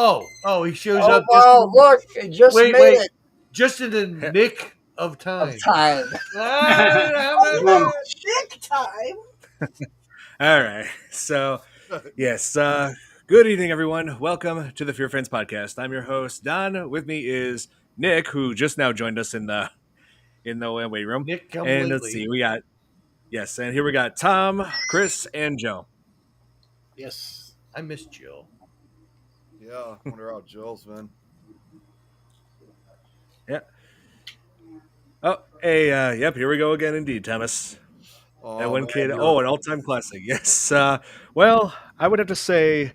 Oh, he shows Oh, up. wow, look, it just made it Just in the nick of time. of time. Chick time. All right. So, yes. Good evening, everyone. Welcome to the FearFans podcast. I'm your host, Don. With me is Nick, who just now joined us in the waiting room. Nick, come and lately. let's see, we got and here we got Tom, Chris, and Joe. Yes. I miss Jill. Yeah, I wonder how Jill's been. Yeah. Oh, hey, yep, here we go again indeed, Thomas. That one man, kid. you're- Oh, an all-time classic. Yes. Well, I would have to say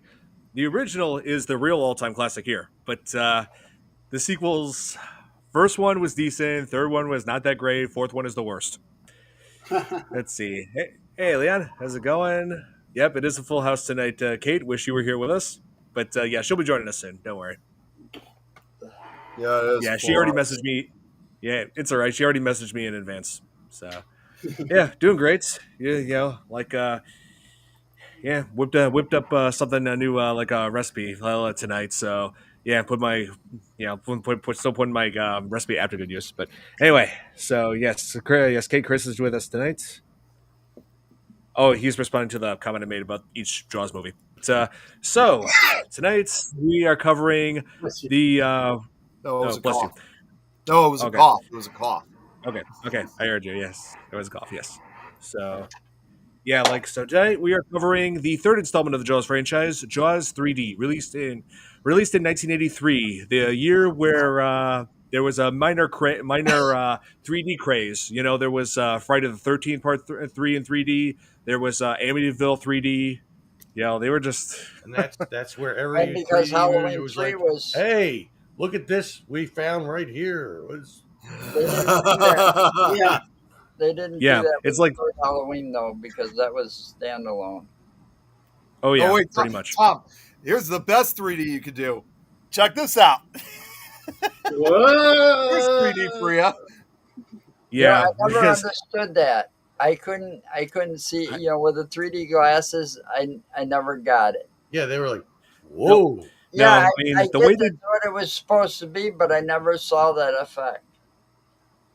the original is the real all-time classic here, but the sequels, first one was decent, third one was not that great, fourth one is the worst. Let's see. Hey, Leon, how's it going? Yep, it is a full house tonight. Kate, wish you were here with us, but yeah, she'll be joining us soon. Don't worry. Yeah, it is Yeah, she full already house. messaged me. Yeah, it's all right. She already messaged me in advance. So, yeah, doing great. Yeah, whipped up something new, like a recipe tonight. So yeah, still putting my recipe after good use. But anyway, so yes, Kate Chris is with us tonight. Oh, he's responding to the comment I made about each Jaws movie. So tonight we are covering the. No, it was a Bless you. cough. No, it was Okay. a cough. It was a cough. Okay, I heard you. Yes, it was golf. Yes. So yeah, so tonight we are covering the third installment of the Jaws franchise, Jaws 3D, released in 1983, the year where there was a minor 3D craze. You know, there was Friday the 13th Part 3 in 3D. There was Amityville 3D. Yeah, they were just. And that's where every And because 3D Halloween movie was 3 like, was. hey, look at this we found right here. It was They didn't do that. Yeah. They didn't Yeah, do that it's with like- third Halloween, though, because that was standalone. Oh yeah, Oh, wait, pretty Tom, much. Tom, here's the best 3D you could do. Check this out. Whoa. Here's 3D for you. Yeah, I never because understood that. I couldn't see, with the 3D glasses, I never got it. yeah, they were like, whoa. Yeah, I mean, I the get way that's what it was supposed to be, but I never saw that effect.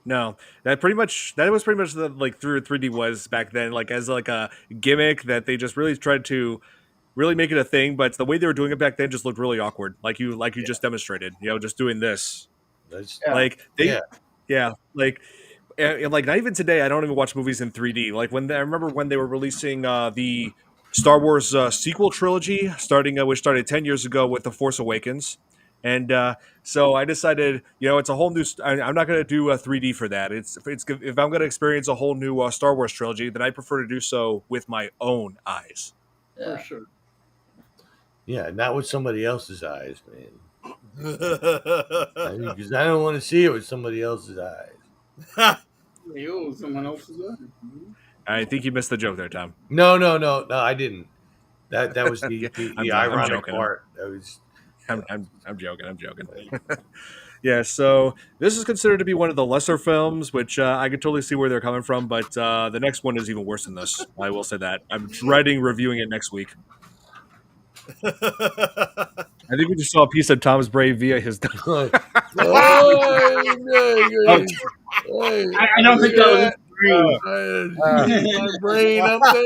No, that was pretty much the like 3D was back then, like as like a gimmick that they just really tried to really make it a thing. But the way they were doing it back then just looked really awkward, like you just demonstrated, just doing this, That's, Yeah. like they, Yeah. yeah, and like not even today. I don't even watch movies in 3D. Like I remember when they were releasing the Star Wars sequel trilogy, which started 10 years ago with The Force Awakens. And so I decided, it's a whole new. I'm not going to do a 3D for that. It's if I'm going to experience a whole new Star Wars trilogy, then I prefer to do so with my own eyes. Yeah. For sure. Yeah, not with somebody else's eyes, man. Because I don't want to see it with somebody else's eyes. Ew, someone else's eye. I think you missed the joke there, Tom. No, I didn't. That was the I'm ironic joking. part. That was. I'm joking. Yeah, so this is considered to be one of the lesser films, which I could totally see where they're coming from, but the next one is even worse than this. I will say that. I'm dreading reviewing it next week. I think we just saw a piece of Tom's brain via his. Oh, I don't think that was green. my brain up there.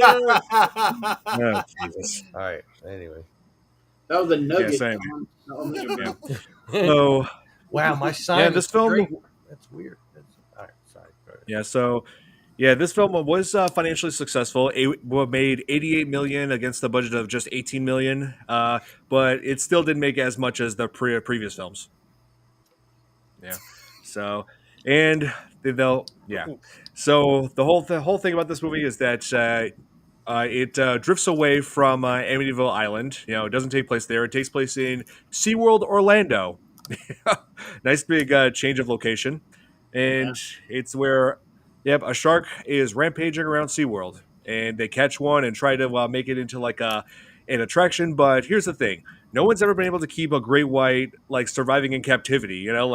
Oh, Jesus. All right. Anyway. That was a nugget. same. Tom. That was a- Yeah. So Wow, my sign. yeah, this film. That's weird. All right. Sorry. Go ahead. Yeah, so yeah, this film was financially successful. It made $88 million against a budget of just $18 million, but it still didn't make as much as the previous films. Yeah, so so the whole thing about this movie is that it drifts away from Amityville Island. It doesn't take place there. It takes place in SeaWorld Orlando. Nice big change of location, and it's where. Yep, a shark is rampaging around SeaWorld, and they catch one and try to make it into like an attraction. But here's the thing: no one's ever been able to keep a great white surviving in captivity. No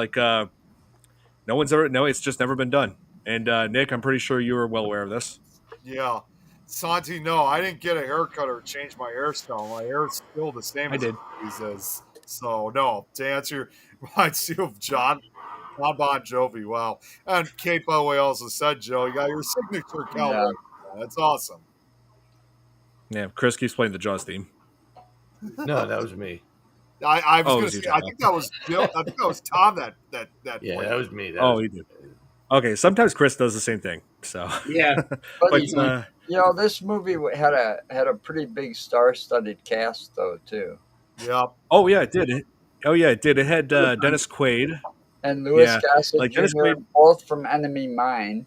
one's ever. No, it's just never been done. And Nick, I'm pretty sure you were well aware of this. Yeah. Santi, no, I didn't get a haircut or change my hairstyle. My hair's still the same I as did. it is. So no, to answer, reminds you of John Bon Jovi. Wow, and Capo also said, Joe, you got your signature Yeah. cowboy. That's awesome. Yeah, Chris keeps playing the Jaws theme. No, that was me. I was Oh, it going was to you, say, I Tom. think that was Bill. I think that was Tom that Yeah, played. that was me. That Oh, was he did. Okay, sometimes Chris does the same thing. So, Yeah. But but this movie had a pretty big star-studded cast though too, Yep. oh yeah, it did. Oh yeah, it did. It had Dennis Quaid. and Louis Yeah, Gossett like Dennis Jr. Quaid. both from Enemy Mine.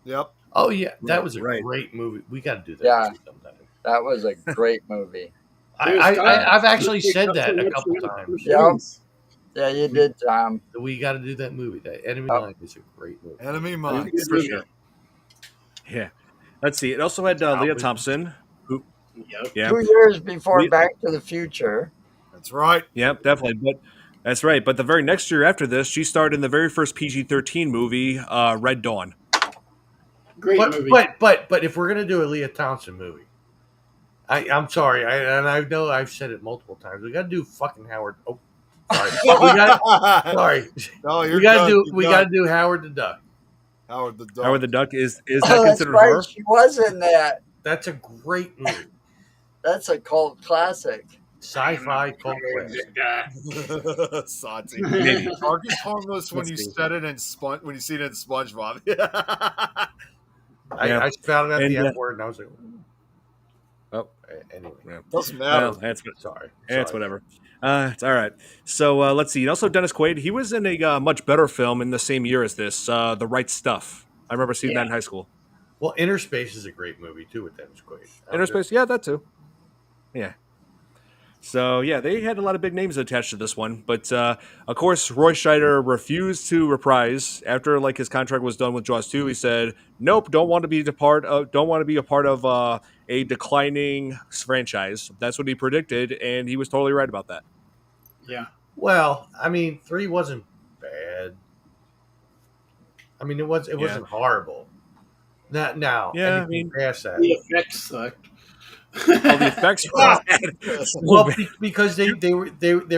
Yep. Oh yeah, that Right, was a right. great movie. We got to do that Yeah, movie sometime. that was a great movie. Louis Gossett I've actually picked said up so that a much couple for the times. Yep. films. Yeah, you We- did, Tom. We got to do that movie. That Enemy Yep. Mine is a great movie. Enemy It was a Mine. good For movie. sure. Yeah. Let's see. It also had Leah Thompson. Who? Yep. Yeah. 2 years before We- Back to the Future. That's right. Yep, definitely. But that's right. But the very next year after this, she starred in the very first PG-13 movie, Red Dawn. Great But movie. but if we're gonna do a Leah Thompson movie, I'm sorry, and I know I've said it multiple times. We got to do fucking Howard. Oh, sorry. we got sorry. No, you're We got to good. do You're we good. got to do Howard the Duck. Howard the Duck. Howard the Duck is Oh, that that's considered right. horror? She was in that. That's a great movie. That's a cult classic. Sci-fi cult classic. Santi. Maybe. Marcus harmless when Let's you see. said it in when you see it in SpongeBob. I Yeah. found out the And, F word and I was like, Oh, anyway. yeah. Doesn't matter. Well, that's Sorry. it's whatever. It's all right. So let's see. And also Dennis Quaid. He was in a much better film in the same year as this, The Right Stuff. I remember seeing that in high school. Well, Inner Space is a great movie too with Dennis Quaid. Inner Space, yeah, that too. Yeah. So yeah, they had a lot of big names attached to this one, but of course, Roy Scheider refused to reprise after like his contract was done with Jaws 2. He said, "Nope, don't want to be a part of a declining franchise." That's what he predicted, and he was totally right about that. Yeah. Well, I mean, 3 wasn't bad. I mean, it wasn't horrible. Not now. Yeah, anything I mean- past that. The effects sucked. All the effects were bad. Well, because they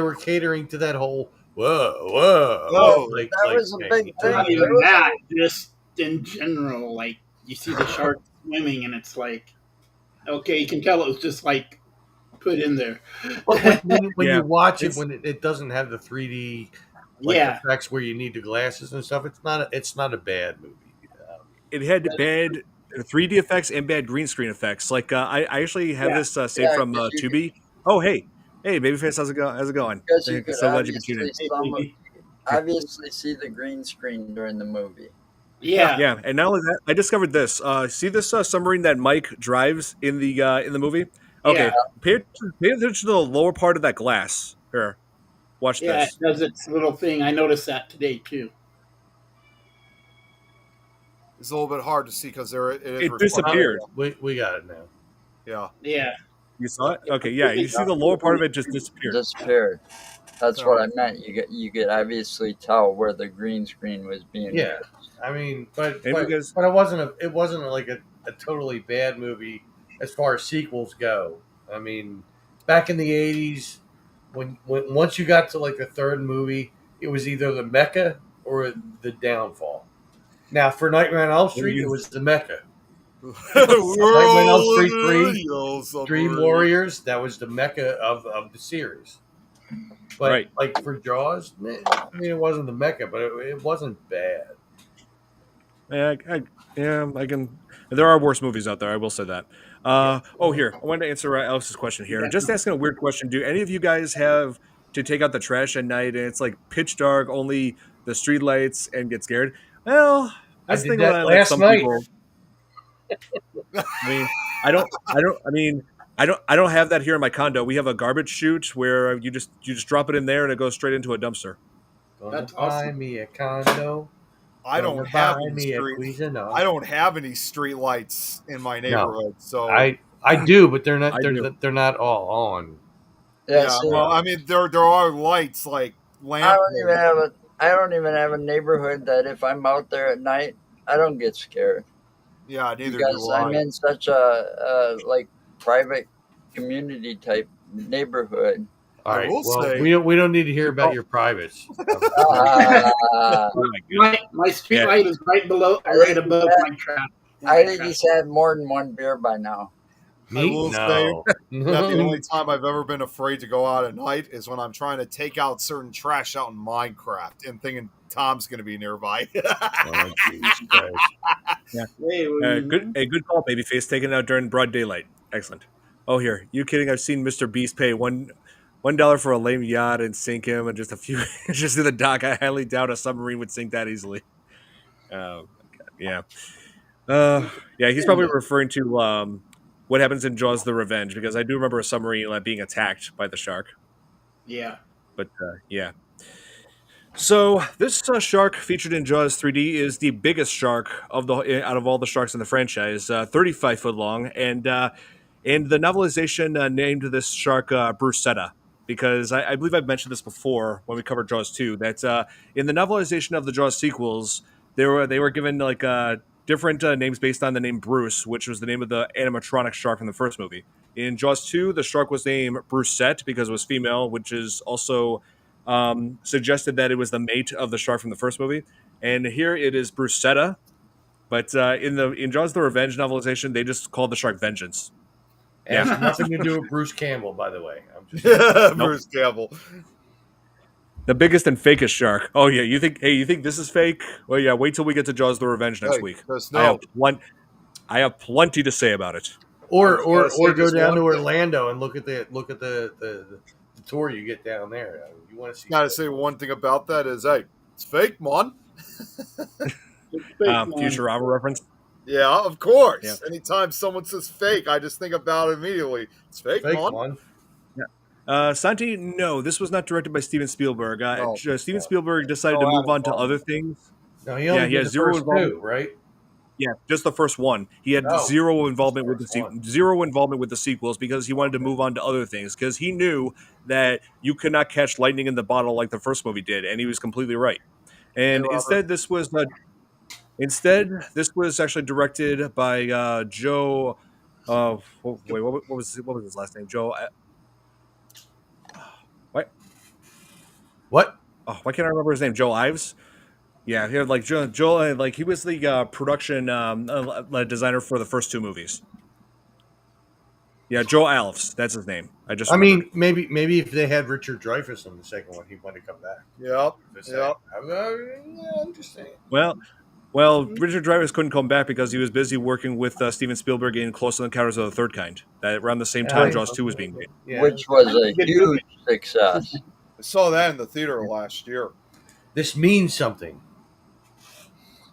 were catering to that whole whoa. Whoa. That was a big thing. Not There even was that, just in general, like you see the shark swimming, and it's like, okay, you can tell it was just like put in there. But when Yeah, you watch it, it's- when it doesn't have the 3D Yeah, effects where you need the glasses and stuff, it's not a bad movie. It had bad 3D effects and bad green screen effects. Like I actually have Yeah. this saved Yeah, from 'cause you Tubi. Oh hey, Babyface, how's it going? Because you could So glad you can tune in. obviously see the green screen during the movie. yeah, Yeah, and not only that, I discovered this. See this submarine that Mike drives in the movie? Okay, Yeah. pay attention to the lower part of that glass. Here, watch yeah. It this. does its little thing. I noticed that today too. It's a little bit hard to see because It disappeared. We got it now. Yeah. Yeah, You saw it? Okay, yeah. You see the lower part of it just disappeared. Disappeared. That's what I meant. You could obviously tell where the green screen was being Yeah. used. I mean, but And because- it wasn't like a totally bad movie as far as sequels go. I mean, back in the 80s, when once you got to like the third movie, it was either the Mecca or the downfall. Now for Nightmare on Elm Street, it was the Mecca. Nightmare on Elm Street 3, Dream Warriors, that was the Mecca of the series. But Right. like for Jaws, I mean, it wasn't the Mecca, but it wasn't bad. Yeah, I can. There are worse movies out there. I will say that. Here, I wanted to answer Alex's question here. Just asking a weird question. Do any of you guys have to take out the trash at night and it's like pitch dark, only the street lights, and get scared? Well, that's I the did thing that about last some night. people. I mean, I don't have that here in my condo. We have a garbage chute where you just drop it in there and it goes straight into a dumpster. Gonna That's buy awesome. me a condo. I Gonna don't have buy any me a street. Cuisinart. I don't have any street lights in my neighborhood, so I do, but they're not. I do. They're not all on. Yeah, see, well, I mean, there are lights like lamp. I don't even have a neighborhood that if I'm out there at night, I don't get scared Yeah, neither because do I. I'm in such a like private community type neighborhood. All I right. will Well, say, we don't need to hear about your privates. Uh, Oh my God. My street Yeah. light is right below, I right think above that- my trap. I think he's had more than one beer by now. I Me? will say No. that the only time I've ever been afraid to go out at night is when I'm trying to take out certain trash out in Minecraft and thinking Tom's going to be nearby. Oh, Jesus Christ. Hey, A good call, babyface. Taken out during broad daylight. Excellent. Oh, here. You kidding? I've seen Mr. Beast pay $1 for a lame yacht and sink him, and just a few just in the dock. I highly doubt a submarine would sink that easily. Oh my God. Yeah. Yeah. He's probably referring to what happens in Jaws: The Revenge, because I do remember a submarine being attacked by the shark. yeah. But yeah. So this shark featured in Jaws 3D is the biggest shark of the out of all the sharks in the franchise, 35 foot long, and the novelization named this shark Brucetta because I believe I've mentioned this before when we covered Jaws 2 that in the novelization of the Jaws sequels they were given like different names based on the name Bruce, which was the name of the animatronic shark from the first movie. In Jaws 2, the shark was named Brucette because it was female, which is also suggested that it was the mate of the shark from the first movie, and here it is Brucetta. But in Jaws: The Revenge novelization, they just called the shark Vengeance. It has nothing to do with Bruce Campbell, by the way. I'm just Bruce Campbell. The biggest and fakest shark. Oh yeah, you think? Hey, you think this is fake? Well, yeah. Wait till we get to Jaws: The Revenge next Hey, week. just I have know. I have plenty to say about it. or I was gonna say go just down to one thing. Orlando and look at the tour you get down there. You want to see? Gotta say one thing about that is, hey, it's fake, man. It's fake, man. Futurama reference. Yeah, of course. Yeah. Anytime someone says fake, I just think about it immediately. It's fake, Fake man. one. Santi, no, this was not directed by Steven Spielberg. No. Steven Spielberg decided No, to move Adam on to Farmer. other things. No, he only Yeah, he did has the zero first involvement. two, right? Yeah, just the first one. He had Oh, zero involvement with first the one. zero involvement with the sequels because he wanted to move on to other things because he knew that you could not catch lightning in the bottle like the first movie did, and he was completely right. Hey, And Robert. instead this was actually directed by Joe. Wait, what was his last name? Joe. What? What? Oh, why can't I remember his name? Joe Ives. Yeah, he had like Joel, like he was the production designer for the first two movies. Yeah, Joe Alves, that's his name. I just I remembered. mean, maybe if they had Richard Dreyfuss in the second one, he might have come back. Yep. Just Yep. saying. I'm just saying. Well, Richard Dreyfuss couldn't come back because he was busy working with Steven Spielberg in Close Encounters of the Third Kind. That around the same time Jaws 2 was being made. Yeah. Which was a huge success. I saw that in the theater last year. This means something.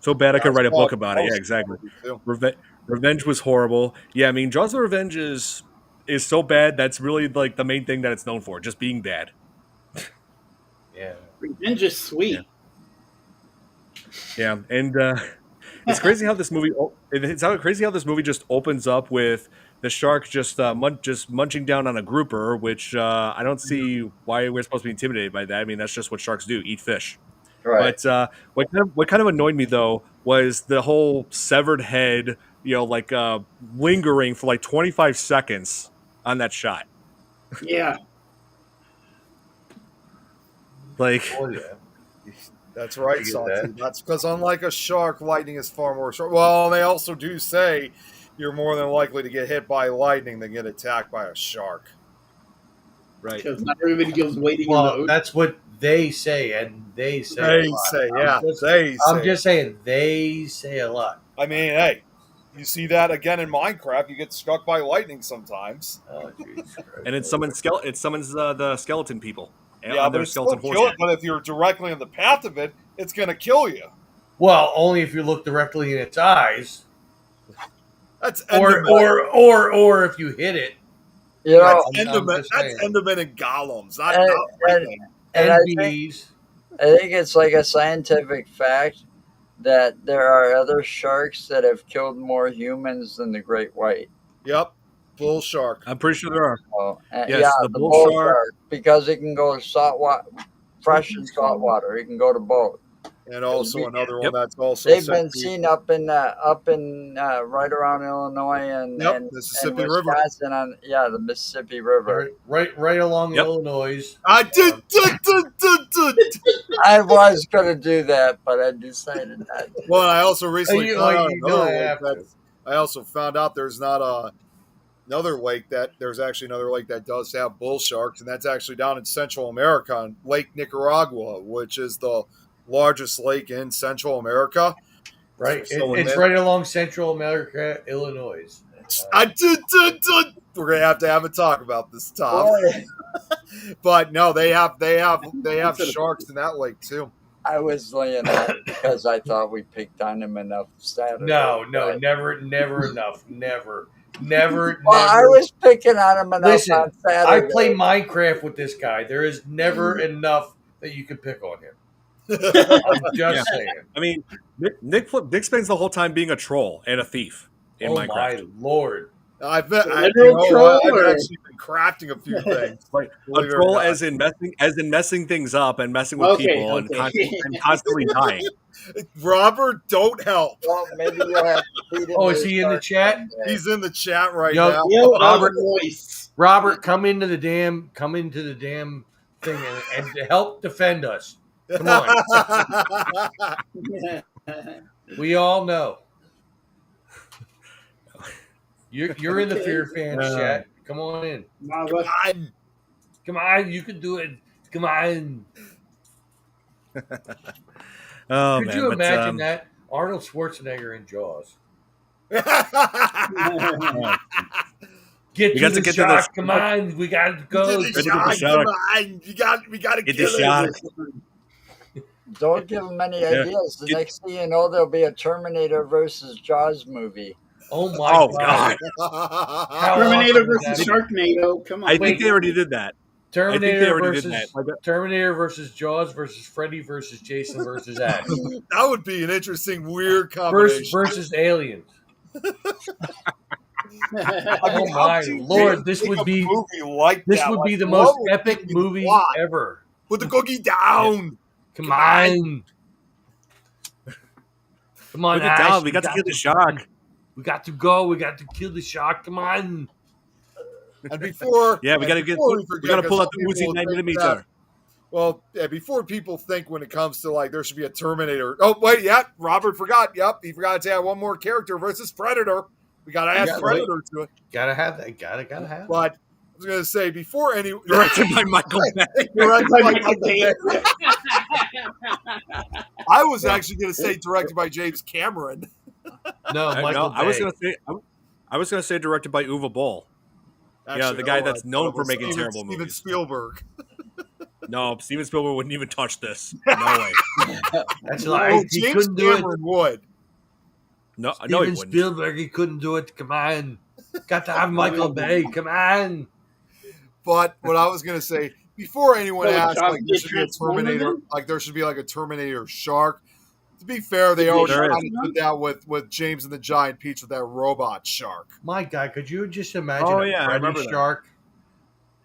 So bad I could That's write a all book about it. Yeah, exactly. too. Revenge was horrible. Yeah, I mean, Jaws: The Revenge is so bad. That's really like the main thing that it's known for, just being bad. Yeah. Revenge is sweet. Yeah, and it's crazy how this movie. Crazy how this movie just opens up with the shark just just munching down on a grouper, which I don't see why we're supposed to be intimidated by that. I mean, that's just what sharks do: eat fish. Right. But what kind of annoyed me though was the whole severed head, like lingering for like 25 seconds on that shot. Yeah. Like, Oh yeah. That's right, I get Santi. that. That's because unlike a shark, lightning is far more short. Well, they also do say you're more than likely to get hit by lightning than get attacked by a shark. right? Because not everybody goes waiting in the Well, ocean. that's what they say, and they say. They a lot. say, yeah, they I'm say. just saying they say a lot. I mean, hey, you see that again in Minecraft. You get struck by lightning sometimes. Oh, Jesus Christ. And it summons the skeleton people. Yeah, on but their it's still skeleton kill it. horsemen. But if you're directly in the path of it, it's going to kill you. Well, only if you look directly in its eyes, That's or Enderman. or if you hit it. You know, That's I'm Enderman. just That's saying. Enderman and golems. Not, and, not and, lightning. and NBs. I think it's like a scientific fact that there are other sharks that have killed more humans than the great white. Yep, bull shark. I'm pretty sure there are. Oh, Yes, yeah, the the bull bull shark. shark, because it can go salt water, fresh and salt water. It can go to both. And also another Yep. one that's also They've set been to- seen up in right around Illinois and Yep, and, Mississippi and River. Wisconsin on the Mississippi River. Right along Yep. Illinois. I did. I was gonna do that, but I decided not to. Well, I also recently You- found out you another don't lake have to. that I also found out there's not another lake that there's actually another lake that does have bull sharks, and that's actually down in Central America, on Lake Nicaragua, which is the largest lake in Central America. Right. So It's right along Central America, Illinois. We're gonna have to have a talk about this, Tom. Boy, But no, they have sharks in that lake too. I was laying out because I thought we picked on him enough Saturday. No, but- never enough. Never. Well, I was picking on him enough Listen, on I Saturday. play Minecraft with this guy. There is never enough that you can pick on him. I'm just saying. I mean, Nick spends the whole time being a troll and a thief in Oh Minecraft. my lord. I've Literal troll, or- actually been crafting a few things. Like a Believe it or troll not. as in messing things up and messing with Okay, people okay. and constantly dying. Robert, don't help. Well, maybe you'll have to feed him. Oh, is his he in the shark chat? someday. He's in the chat right Yo, now. Yo, Robert- voice. Robert, come into the damn thing and help defend us. Come on. We all know. You're in the FearFans chat. Come on in. Nah, what- Come on, you can do it. Come on. Oh Could man! you but, imagine that? Arnold Schwarzenegger in Jaws. Get We to got to the get to shark. the- Come on. We got to go. Get the Ready to get the shark, shark. come on. We got to Get kill the it. shark. Don't give him any Yeah. ideas. The next thing you know, there'll be a Terminator versus Jaws movie. Oh my Oh god. god! How Terminator awesome would versus that be? Sharknado. Come on. I think they already did that. Terminator already did versus that. Terminator versus Jaws versus Freddy versus Jason versus Ash. That would be an interesting, weird combination. versus aliens. I Oh mean, how my do you lord, this make would a be movie like this that? would be Like, the what most would epic be the movie plot? ever. Put the cookie down. Come Come on. Come on, Put it Ash. down. We got to kill the shark. We got to go. We got to kill the shark. Come on. And before, Yeah, we got to and get. before We forget, got to 'cause pull out some the people Uzi think 9mm. that- Well, yeah, before people think when it comes to like there should be a Terminator. Oh wait, yeah, Robert forgot. Yep, he forgot to add one more character versus Predator. We got to add Yeah, Predator to it. Gotta have that. Gotta have that. But I was gonna say before any Directed by Michael Bay. directed by Michael Michael Bay. Bay. I was actually gonna say directed by James Cameron. No, Michael I was Bay. gonna say. I was gonna say directed by Uwe Boll. Actually, the guy no, that's I known thought it for was making Steven- terrible Steven movies. Spielberg. No, Steven Spielberg wouldn't even touch this. No way. That's Oh, like he James couldn't do it. Cameron would. No, no, he Steven wouldn't. Spielberg, he couldn't do it. Come on. Got to have Michael Bay. Come on. But what I was gonna say before anyone So asks, Josh like there gets should be a transformed Terminator, again? like there should be like a Terminator shark. To be fair, they Is already there kind is. of did that with James and the Giant Peach with that robot shark. My God, could you just imagine Oh, a yeah, I Freddy remember that. shark?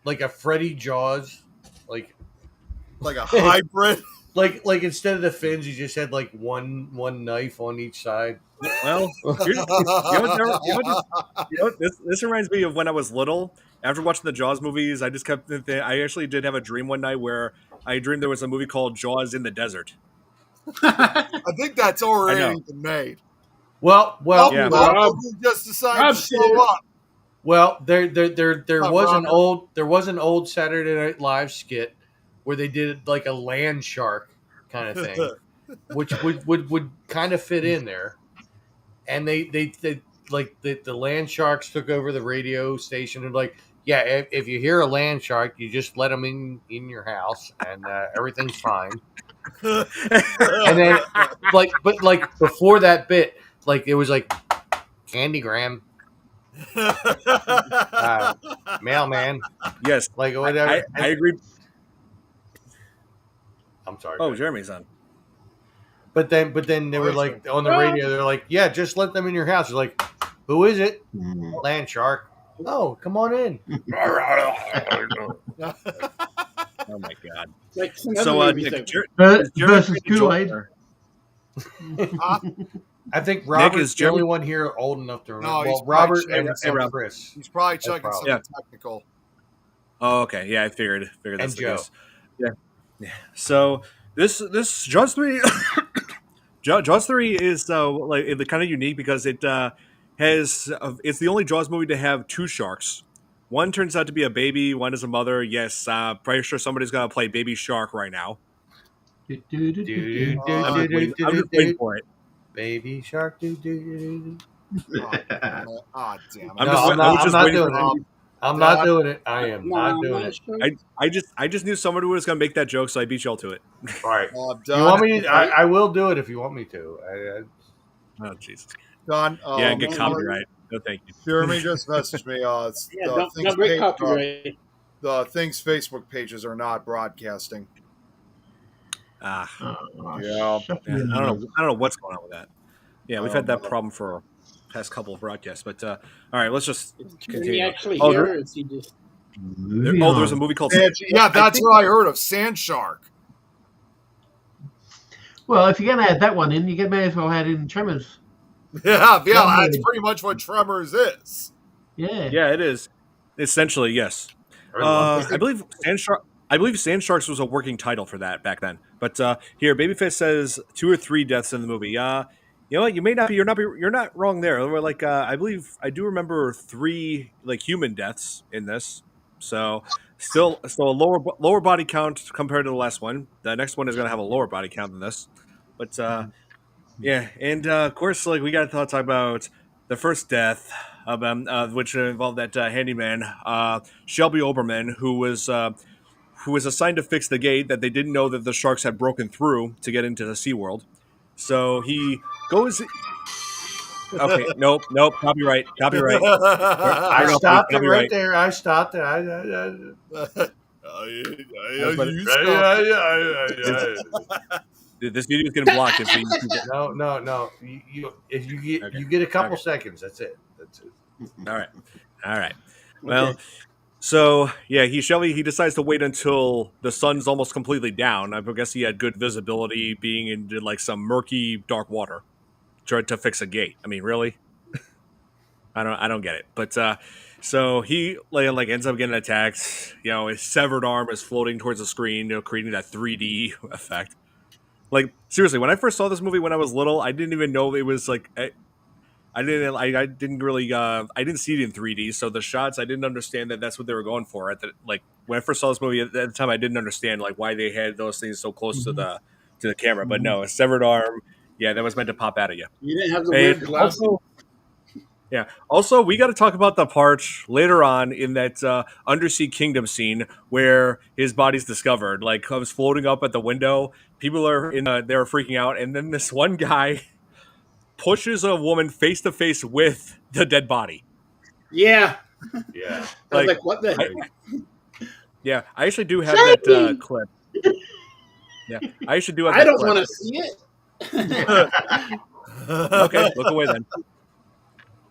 Like a Freddy Jaws? Like Like a hybrid. instead of the fins, you just had like one knife on each side. Well, this reminds me of when I was little. After watching the Jaws movies, I just kept. I actually did have a dream one night where I dreamed there was a movie called Jaws in the Desert. I think that's I already know. been made. Well, Yeah. Rob just decided Rob to said show it. up. well, there Oh, was an Robert. old Saturday Night Live skit where they did like a land shark kind of thing, which would kind of fit in there. And they like the land sharks took over the radio station and like, yeah, if you hear a land shark, you just let them in your house and everything's fine. And then but before that bit, like it was like Candygram, mailman, Yes, like whatever. I agree. I'm sorry. Oh, Jeremy's on. But then they were like on the radio. They're like, yeah, just let them in your house. It's like, who is it? Land shark. Oh, come on in. Oh my god. Like some other So, movies Nick, that- Jeremy Versus the Kool-Aid. Joker. I think Robert's is the only Jeremy- one here old enough to remember. No, he's well, Robert probably and, checking and Chris He's probably That's checking probably- something technical. Oh, okay. Yeah, I figured that's and the Joe. case. Yeah. So this Jaws 3 Jaws 3 is like the kind of unique because it has it's the only Jaws movie to have two sharks. One turns out to be a baby, one is a mother. Yes, pretty sure somebody's gonna play baby shark right now. I'm just waiting for it. Baby shark. Oh, damn it. No, I'm just not waiting doing for it. I'm not doing it. I am not doing it. Sure. I just knew somebody was gonna make that joke, so I beat y'all to it. All right. Don, You want me? I will do it if you want me to. Oh Jesus. Don, Yeah, get copyright. No, thank you. Jeremy just messaged me. It's Yeah, don't break copyright. the Things Facebook pages are not broadcasting. Ah, Yeah. I don't know what's going on with that. Yeah, we've I had don't that know. problem for past couple of broadcasts, but all right, let's just Is he continue. actually Oh, here, there- or is he just? there's a movie called Yeah, that's what I heard of. Sand Shark. Well, if you're going to add that one in, you may as well add in Tremors. Yeah, that's pretty much what Tremors is. Yeah. Yeah, it is. Essentially, yes. I believe Sand Sharks was a working title for that back then. But here, Babyface says 2 or 3 deaths in the movie. You know what? You may not be. You're not wrong there. We're like I believe I do remember 3 like human deaths in this. So still a lower body count compared to the last one. The next one is going to have a lower body count than this. But yeah, and of course, like we got to talk about the first death, which involved that handyman, Shelby Oberman, who was assigned to fix the gate that they didn't know that the sharks had broken through to get into the SeaWorld. So he goes. Okay, nope, copyright. I Turn off stopped the it right copyright. there. I stopped it. This video is getting blocked. If you No. If you get a couple seconds, that's it. all right. Well, so yeah, he decides to wait until the sun's almost completely down. I guess he had good visibility, being in like some murky, dark water, tried to fix a gate. I mean, really? I don't get it. But so he like ends up getting attacked. You know, his severed arm is floating towards the screen, creating that 3D effect. Like seriously, when I first saw this movie when I was little, I didn't even know it was like I didn't really I didn't see it in 3D. So the shots I didn't understand that that's what they were going for. Like when I first saw this movie at the time, I didn't understand like why they had those things so close to the camera. But no, a severed arm, yeah, that was meant to pop out of you. You didn't have the weird glasses. Also, we got to talk about the part later on in that Undersea Kingdom scene where his body's discovered. Like, comes floating up at the window. People are they're freaking out, and then this one guy pushes a woman face to face with the dead body. Yeah. Yeah. I was like, what the heck? Yeah, I actually do have that clip. Yeah, I actually do have that I don't clip. want to see it. Okay, look away then.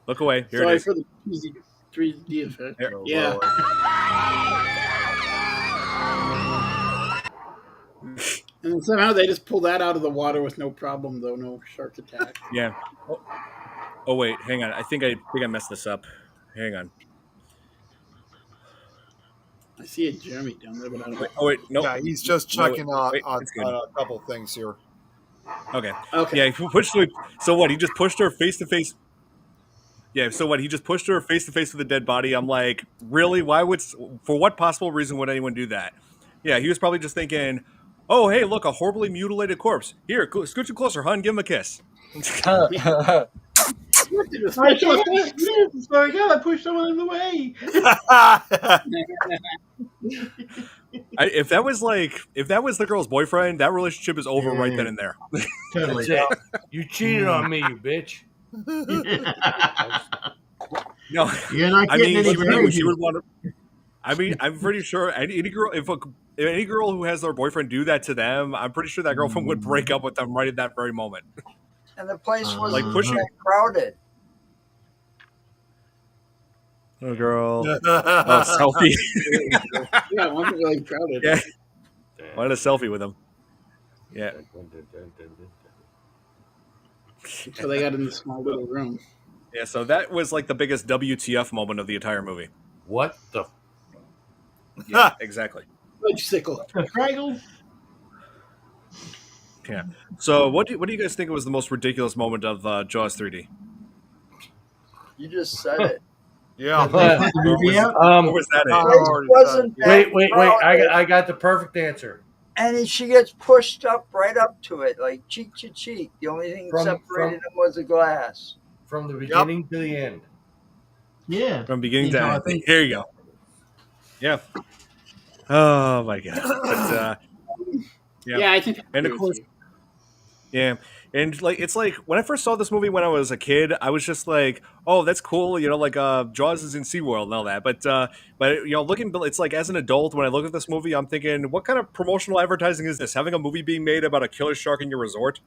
Look away. Here Sorry it is. for the 3D effect. There. Yeah. And then somehow they just pull that out of the water with no problem, though. No shark attack. Yeah. Oh wait, hang on. I think I messed this up. Hang on. I see a Jeremy down there, but I don't know. Oh wait, no. Yeah, he's just checking wait, on it's good. a couple things here. Okay. Okay. Yeah, he pushed her. So what? He just pushed her face to face. Yeah. So what? He just pushed her face to face with a dead body. I'm like, really? Why would? For what possible reason would anyone do that? Yeah, he was probably just thinking, oh, hey, look, a horribly mutilated corpse. Here, scoot you closer, hun. Give him a kiss. Sorry, God, I pushed someone in the way. If that was the girl's boyfriend, that relationship is over right then and there. Totally. That's it. You cheated on me, you bitch. No, You're not I getting mean, any she would want to. I mean, I'm pretty sure any girl, if any girl who has their boyfriend do that to them, I'm pretty sure that girlfriend would break up with them right at that very moment. And the place was Like pushing- crowded. Oh, girl. Oh, selfie. Yeah, one's really crowded. Yeah. Wanted a selfie with him. Yeah. until they got in the small little room. Yeah, so that was like the biggest WTF moment of the entire movie. What the? Yeah, exactly. Fudgesicle. The Fraggle. Yeah. So what do you guys think was the most ridiculous moment of Jaws 3D? You just said it. Yeah. The movie out. What was that? I It? It already wasn't said it. that Wait. crowded. I got the perfect answer. And she gets pushed up right up to it, like cheek to cheek. The only thing From- separated them was the glass. From the beginning to the end. Yeah. From beginning So to I end. think- Here you go. Yeah. Oh my god. But, Yeah. Yeah, I think. I And agree of with course, you. yeah. And like it's like when I first saw this movie when I was a kid, I was just like, "Oh, that's cool," like Jaws is in SeaWorld and all that. But looking, it's like as an adult, when I look at this movie, I'm thinking, what kind of promotional advertising is this? Having a movie being made about a killer shark in your resort?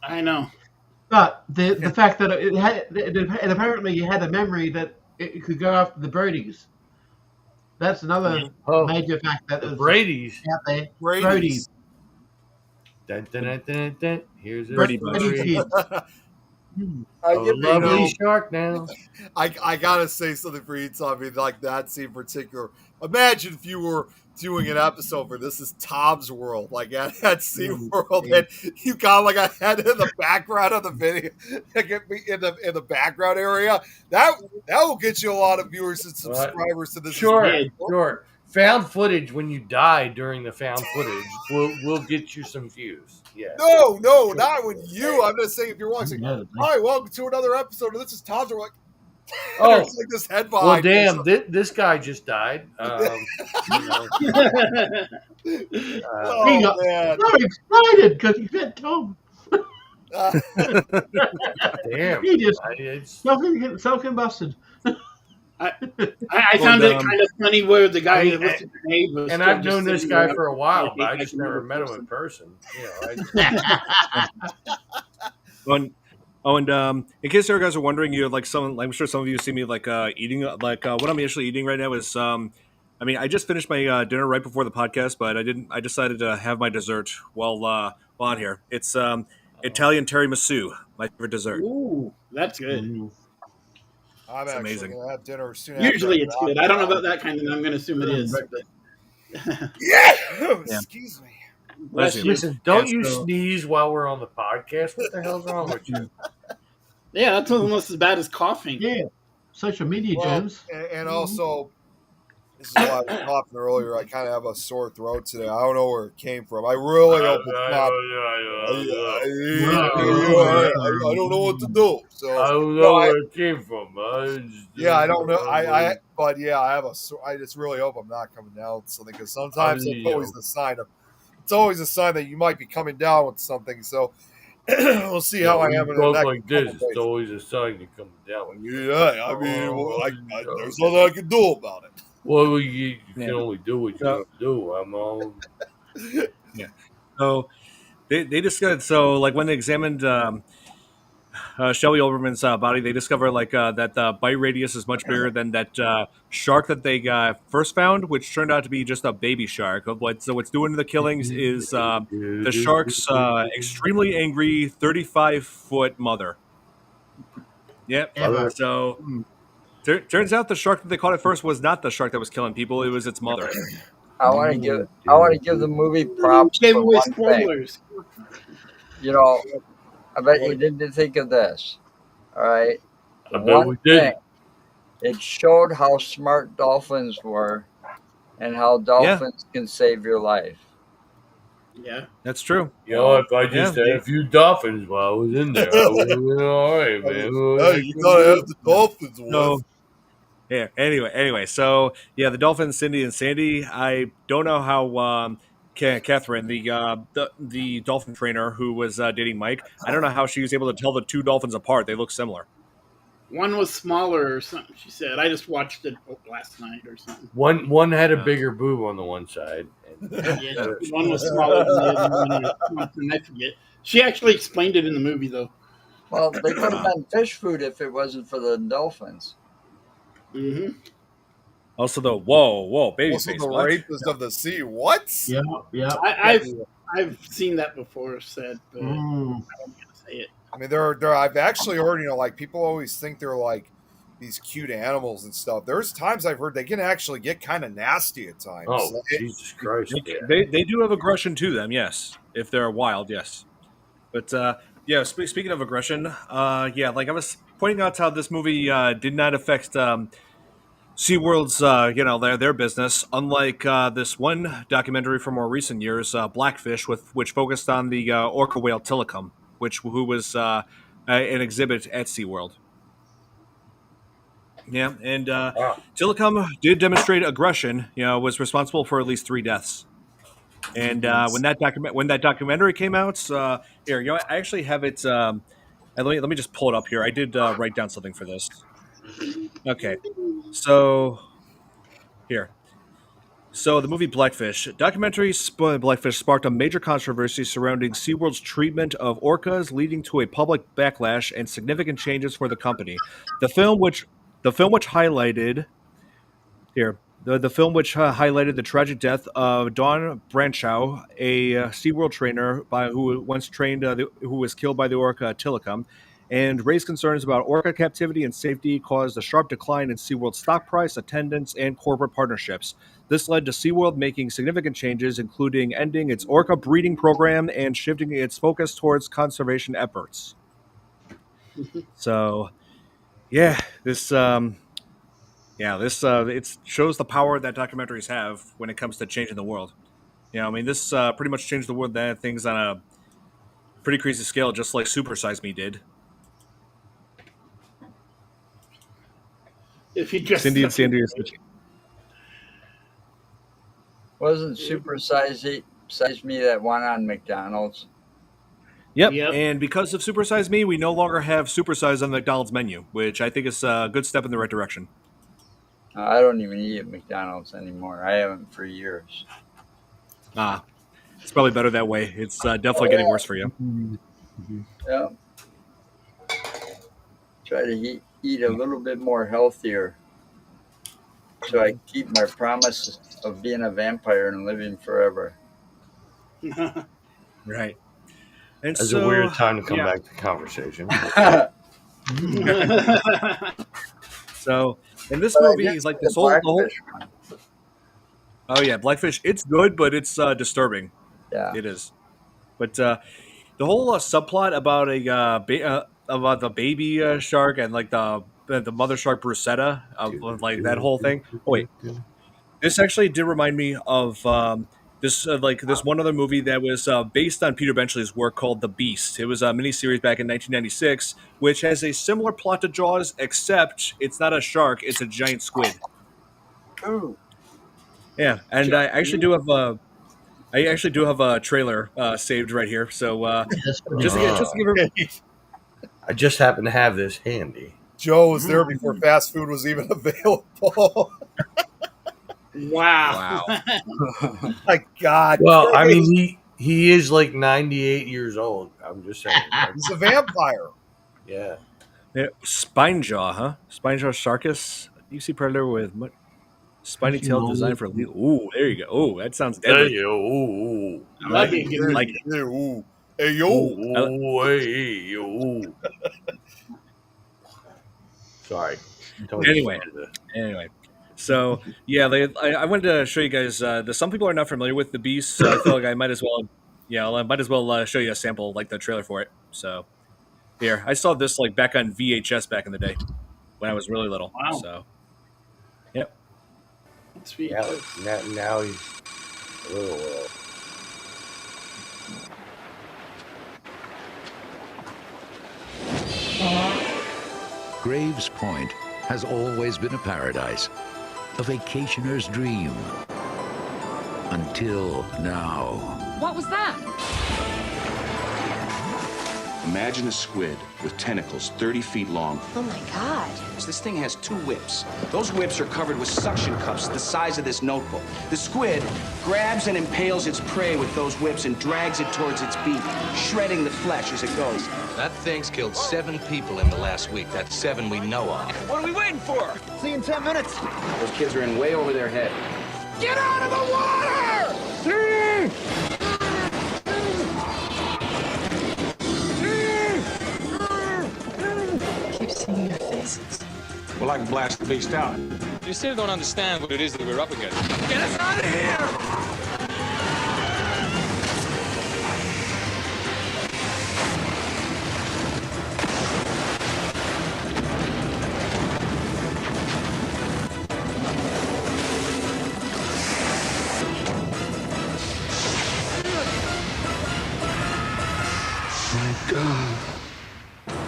I know. But the fact that it apparently had a memory that it could go after the Brodies. That's another Oh, major fact that the is Brady's. out there. Brady's. Dun, dun, dun, dun, dun. Here's a Brady Brady story kids. I'll of a give you lovely know. shark now. I gotta say something for you, Tommy, like that scene in particular. Imagine if you were doing an episode for This Is Tom's World, like at SeaWorld, and you got like a head in the background of the video, like in the background area. That will get you a lot of viewers and subscribers to this. Sure. Found footage when you die during the found footage will get you some views. Yeah. No, not when you. I'm just saying if you're watching. Yeah. All right, welcome to another episode of This Is Tom's World. Oh, There's like this head well, behind you or damn! something. This guy just died. Oh He got man. so excited because he met Tom. Damn. He just It's, self-combusted. I found it Well, kind of funny where the guy I mean, that lifted the grenade was. and still I've just known this sitting guy there for a while, but I like just a never normal met him in person. And in case you guys are wondering, I'm sure some of you see me eating what I'm actually eating right now is I just finished my dinner right before the podcast, but I decided to have my dessert while on here. It's Italian tiramisu, my favorite dessert. Ooh, that's good. I'm It's actually amazing. gonna have dinner soon. Usually after it's good. I don't know about that kind, and I'm going to assume it is. Yeah. Excuse me. Bless you. Listen, don't Yeah, you so- sneeze while we're on the podcast. What the hell's wrong with you? Yeah, that's almost as bad as coughing. Yeah. Social media Well, germs. and also, this is why I was coughing earlier. I kind of have a sore throat today. I don't know where it came from. I really hope it's not. I don't know what to do. So I don't know where it came from. I don't know. But yeah, I have a. I just really hope I'm not coming down with something because sometimes it's always the sign of. It's always a sign that you might be coming down with something. So we'll see how I am in the next like this. couple days. It's always a sign you come down. Yeah, I mean, there's nothing I can do about it. Well, you can Yeah. only do what you can do. I'm all. Yeah. So they discovered when they examined Shelby Olbermann's body, they discover that the bite radius is much bigger than that shark that they first found, which turned out to be just a baby shark. What's doing the killings is the shark's extremely angry 35-foot mother. Yep. Ever. So turns out the shark that they caught at first was not the shark that was killing people; it was its mother. I want to give the movie props Gave for away one thing. spoilers. I bet you didn't think of this. All right. I bet we did. It showed how smart dolphins were and how dolphins can save your life. Yeah. That's true. If I just had a few dolphins while I was in there, I would have been all right, man. Hey, you gotta have the dolphins with. So, yeah. Anyway. So yeah, the dolphins, Cindy and Sandy. I don't know how Catherine, the dolphin trainer who was dating Mike. I don't know how she was able to tell the two dolphins apart. They look similar. One was smaller or something, she said. I just watched it last night or something. One had a bigger boob on the one side. Yeah, one was smaller than the other one or something. I forget. She actually explained it in the movie, though. Well, they could have been fish food if it wasn't for the dolphins. Mm-hmm. Also, whoa, baby Also, face. the What? rapist of the sea. What? Yeah. I've seen that before said, but I'm not going to say it. I mean, they're. I've actually heard, like people always think they're like these cute animals and stuff. There's times I've heard they can actually get kind of nasty at times. Oh, Jesus Christ! Yeah. They do have aggression to them, yes. If they're wild, yes. But yeah, speaking of aggression, yeah, like I was pointing out how this movie did not affect SeaWorld's, their business, unlike this one documentary from more recent years, Blackfish, which focused on the orca whale Tilikum, who was an exhibit at SeaWorld. Yeah, and Wow. Tilikum did demonstrate aggression. Was responsible for at least 3 deaths. And when that documentary came out, here, I actually have it. And let me just pull it up here. I did write down something for this. Okay, so here. So the movie Blackfish Blackfish sparked a major controversy surrounding SeaWorld's treatment of orcas, leading to a public backlash and significant changes for the company. The film, which highlighted here. The film, which highlighted the tragic death of Dawn Branchow, a SeaWorld trainer who once trained, who was killed by the orca Tilikum, and raised concerns about orca captivity and safety, caused a sharp decline in SeaWorld's stock price, attendance, and corporate partnerships. This led to SeaWorld making significant changes, including ending its orca breeding program and shifting its focus towards conservation efforts. So, yeah, this... it shows the power that documentaries have when it comes to changing the world. I mean, this pretty much changed the world. That things on a pretty crazy scale, just like Super Size Me did. If you just Cindy and Sandy, Wasn't Super Size Me that one on McDonald's? Yep. Yep. And because of Super Size Me, we no longer have Super Size on the McDonald's menu, which I think is a good step in the right direction. I don't even eat at McDonald's anymore. I haven't for years. It's probably better that way. It's definitely getting worse for you. Yeah. Try to eat a little bit more healthier, so I keep my promise of being a vampire and living forever. Right. And That's so, a weird time to come back to the conversation. So, in this movie, he's like this whole. Oh yeah, Blackfish. It's good, but it's disturbing. Yeah, it is. But the whole subplot about about the baby shark and like the mother shark Bruschetta, like that whole thing. Oh wait, this actually did remind me of this one other movie that was based on Peter Benchley's work called The Beast. It was a miniseries back in 1996, which has a similar plot to Jaws, except it's not a shark; it's a giant squid. Ooh. Yeah, and I actually do have a trailer saved right here. So just to give her. I just happen to have this handy. Joe was there before fast food was even available. Wow. My God. Well, I mean, he is like 98 years old. I'm just saying. He's a vampire. Yeah. Spinejaw, huh? Spinejaw Sharkus. You see Predator with spiny tail designed for legal. Ooh, there you go. Oh, that sounds deadly. Hey, ooh. That'd be a good like movie. Hey, ooh. Hey, yo. Ooh, hey, yo. Sorry. Anyway. So yeah, I wanted to show you guys. Some people are not familiar with The Beast, so I feel like I might as well, show you a sample, like the trailer for it. So here, I saw this like back on VHS back in the day when I was really little. Wow. So yep. Sweet. Yeah, now he's a little. Graves Point has always been a paradise, a vacationer's dream. Until now. What was that? Imagine a squid with tentacles 30 feet long. Oh my God. This thing has 2 whips. Those whips are covered with suction cups the size of this notebook. The squid grabs and impales its prey with those whips and drags it towards its beak, shredding the flesh as it goes. That thing's killed 7 people in the last week. That's 7 we know of. What are we waiting for? See you in 10 minutes. Those kids are in way over their head. Get out of the water! Well, I can blast the beast out. You still don't understand what it is that we're up against. Get us out of here!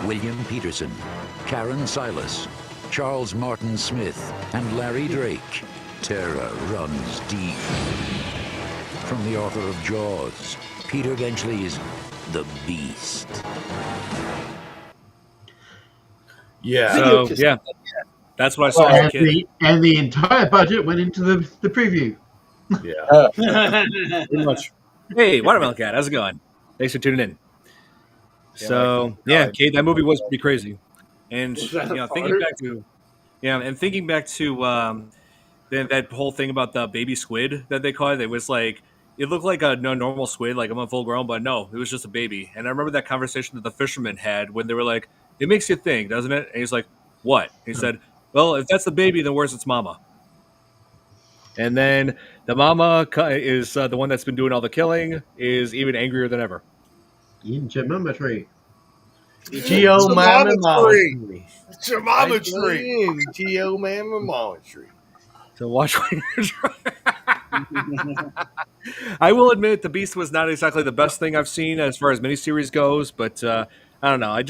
William Peterson, Karen Silas, Charles Martin Smith, and Larry Drake. Terror runs deep. From the author of Jaws, Peter Benchley's The Beast. Yeah. So yeah, that's what I saw as a kid. And the entire budget went into the preview. Yeah. Pretty much. Hey, Watermelon Cat, how's it going? Thanks for tuning in. So yeah, Kate, that movie was pretty crazy, and Was that a thinking fart? back to that whole thing about the baby squid that they caught. It was like it looked like a normal squid, like I'm a full grown, but no, it was just a baby. And I remember that conversation that the fisherman had when they were like, "It makes you think, doesn't it?" And he's like, "What?" He said, "Well, if that's the baby, then where's its mama?" And then the mama is the one that's been doing all the killing, is even angrier than ever. In geometry. Geometry. Geometry. Geometry. So watch when you're trying. I will admit the Beast was not exactly the best thing I've seen as far as miniseries goes, but I don't know.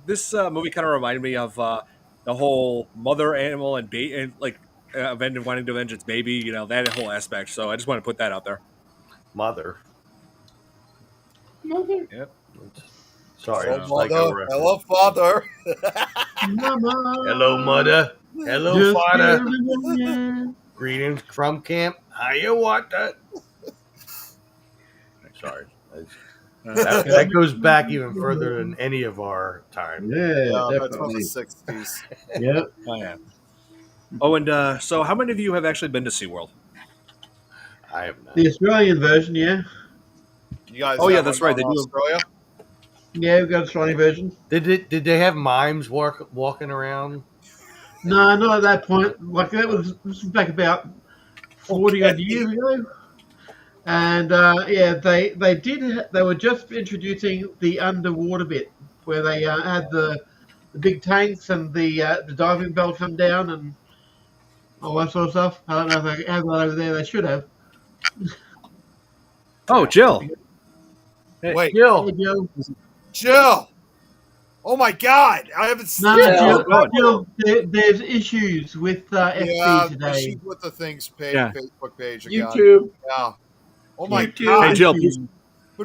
This movie kind of reminded me of the whole mother animal and wanting to avenge its baby, that whole aspect. So I just want to put that out there. Mother. Yep. Sorry. Hello, mother. Hello, father. Mama. Hello, mother. Hello, Just father. living. Greetings from camp. How you want that? Sorry. That goes back even further than any of our time. Yeah, That's from the definitely. 60s. Yeah. Oh yeah. Oh, and so how many of you have actually been to SeaWorld? I have not. The Australian version, yeah. You guys Oh, yeah, have that's one right, they down in do. Australia? Yeah, we've got an Australian version. Did they have mimes walking around? No, not at that point. Like this was back about 40 odd years ago. And they were just introducing the underwater bit where they had the big tanks and the diving bell come down and all that sort of stuff. I don't know if they have that over there. They should have. Oh, Jill. Hey, Wait, Jill. Jill! Oh my God! I haven't seen No, Jill. Jill, there's issues with FB Yeah, today. she's with the things page, Yeah. Facebook page again. YouTube. Yeah. Oh my YouTube. God! Hey, Jill. Been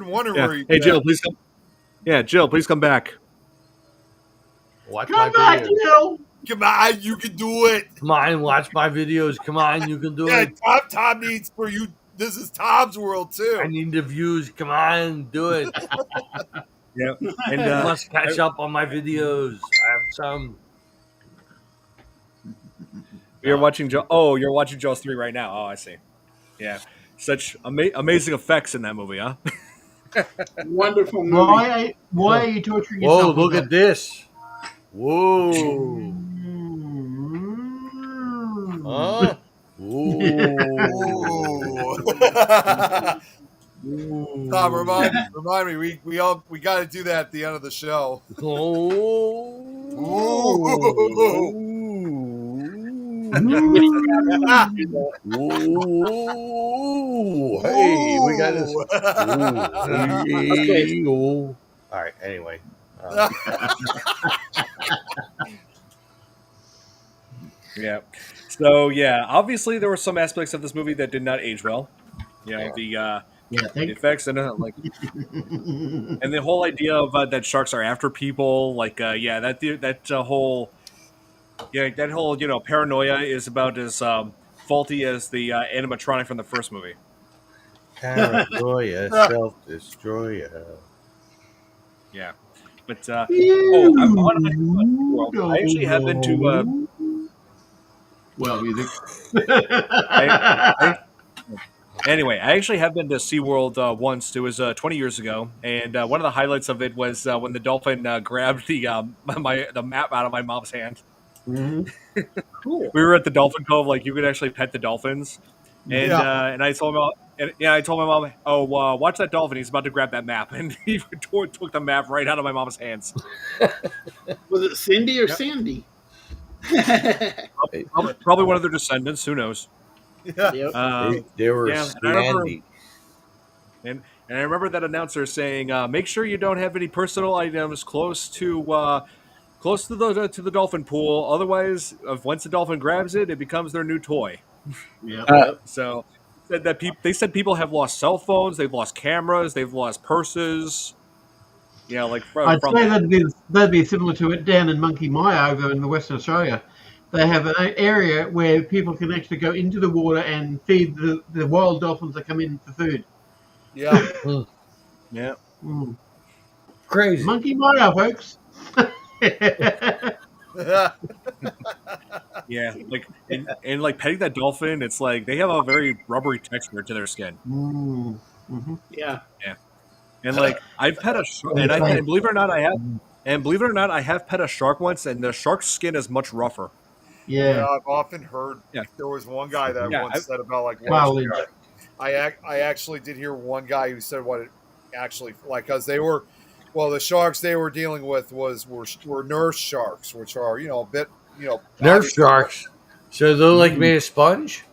wondering Yeah. where you. Hey, Jill, please come. Yeah, Jill, please come back. Watch Come my back, videos. Jill! Come on, you can do it. Come on, watch my videos. Come on, you can do Yeah, it. Tom needs for you. This is Tom's world too. I need the views. Come on, do it. Yeah. And You must catch up on my videos. I have some. you're watching Joe. Oh, you're watching Jaws 3 right now. Oh, I see. Yeah. Such amazing effects in that movie, huh? Wonderful movie. Why are you torturing Whoa, yourself? look with at this. Whoa. that? Huh? Ooh. Ooh. Tom, remind me. We got to do that at the end of the show. Ooh. Hey, we got this. Okay. All right. Anyway. Yeah. So yeah, obviously there were some aspects of this movie that did not age well. The effects and and the whole idea of that sharks are after people, that whole paranoia is about as faulty as the animatronic from the first movie. Paranoia, self-destroyer. Yeah, but I'm on SeaWorld. I actually have been to. Well, music. Anyway, I actually have been to SeaWorld once. It was 20 years ago, and one of the highlights of it was when the dolphin grabbed the map out of my mom's hand. Cool. We were at the Dolphin Cove, like you could actually pet the dolphins, and Yeah. and I told him, I told my mom, oh, watch that dolphin, he's about to grab that map, and he took the map right out of my mom's hands. Was it Cindy or Yep. Sandy? Probably one of their descendants. Who knows? Yeah. Yep. They were yeah, and I remember, Sandy. and I remember that announcer saying, "Make sure you don't have any personal items close to the dolphin pool. Otherwise, once the dolphin grabs it, it becomes their new toy." Yep. Yep. So said that they said people have lost cell phones, they've lost cameras, they've lost purses. Yeah, like I'd from say that. that'd be similar to it down in Monkey Mia over in the Western Australia. They have an area where people can actually go into the water and feed the wild dolphins that come in for food. Yeah. Yeah. Mm. Crazy. Monkey Mia, folks. Yeah, like and like petting that dolphin, it's like they have a very rubbery texture to their skin. Mm. Mm-hmm. Yeah. Yeah, and like I've pet a shark, and believe it or not, I have pet a shark once, and the shark's skin is much rougher. Yeah, Yeah. I've often heard. Yeah. There was one guy that Yeah, once said about like Cartilage. I actually did hear one guy who said what it actually like because they were, well, the sharks they were dealing with were nurse sharks, which are a bit Nerf obviously- sharks. So they're like made of sponge?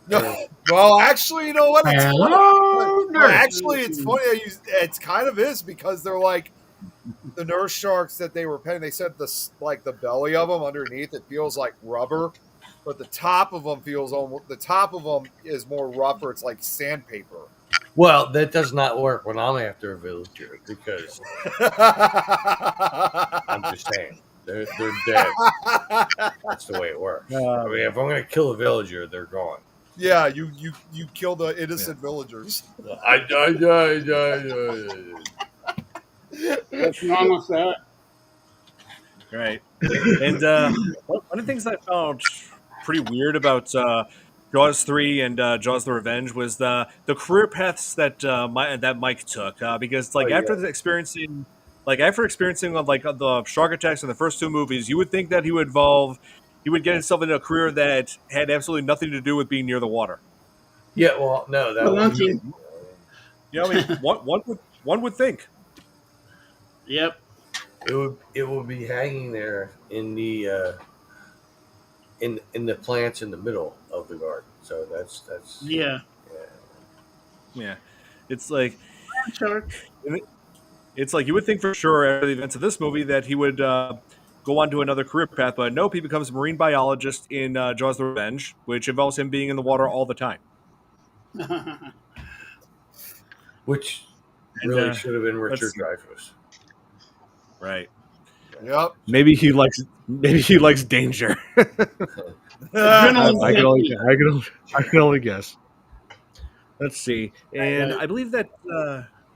No, well, actually, you know what? It's funny. Hello, No, nurse. actually, it's funny. It's kind of is because they're like the nurse sharks that they were petting. They said the belly of them underneath it feels like rubber, but the top of them is more rougher. It's like sandpaper. Well, that does not work when I'm after a villager because I'm just saying they're dead. That's the way it works. I mean, if I'm going to kill a villager, they're gone. Yeah, you kill the innocent villagers. I. What's wrong with that? Right. And one of the things I found pretty weird about Jaws 3 and Jaws the Revenge was the career paths that Mike took because after experiencing the shark attacks in the first two movies, you would think that he would get himself into a career that had absolutely nothing to do with being near the water. Yeah, well, no, that Launching. You know, I mean, one would think. Yep. it would be hanging there in the in the plants in the middle of the garden. So that's Yeah. Yeah, it's like Shark. it's like you would think for sure after the events of this movie that he would go on to another career path, but nope, he becomes a marine biologist in Jaws the Revenge, which involves him being in the water all the time. which And, really should have been Richard let's see. Dreyfuss. Right. Yep. Maybe he likes danger. Adrenaline I junkie. can only guess. Let's see. And I believe that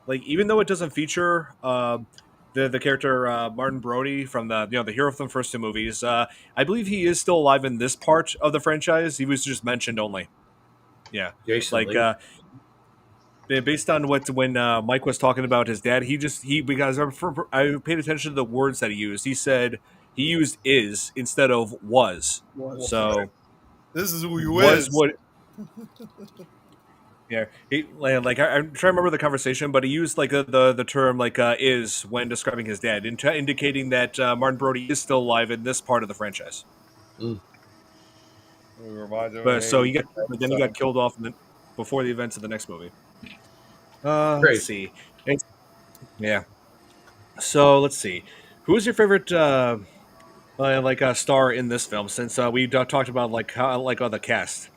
even though it doesn't feature the character Martin Brody from the hero from the first two movies, I believe he is still alive in this part of the franchise. He was just mentioned only. Yeah. Jason Lee. Based on when Mike was talking about his dad, because I paid attention to the words that he used. He said he used "is" instead of "was." So This is who he was is. what. Yeah, I'm trying to remember the conversation, but he used the term "is" when describing his dad, indicating that Martin Brody is still alive in this part of the franchise. But he got killed off before the events of the next movie. Let's see. Yeah. So let's see. Who is your favorite star in this film? Since we talked about the cast.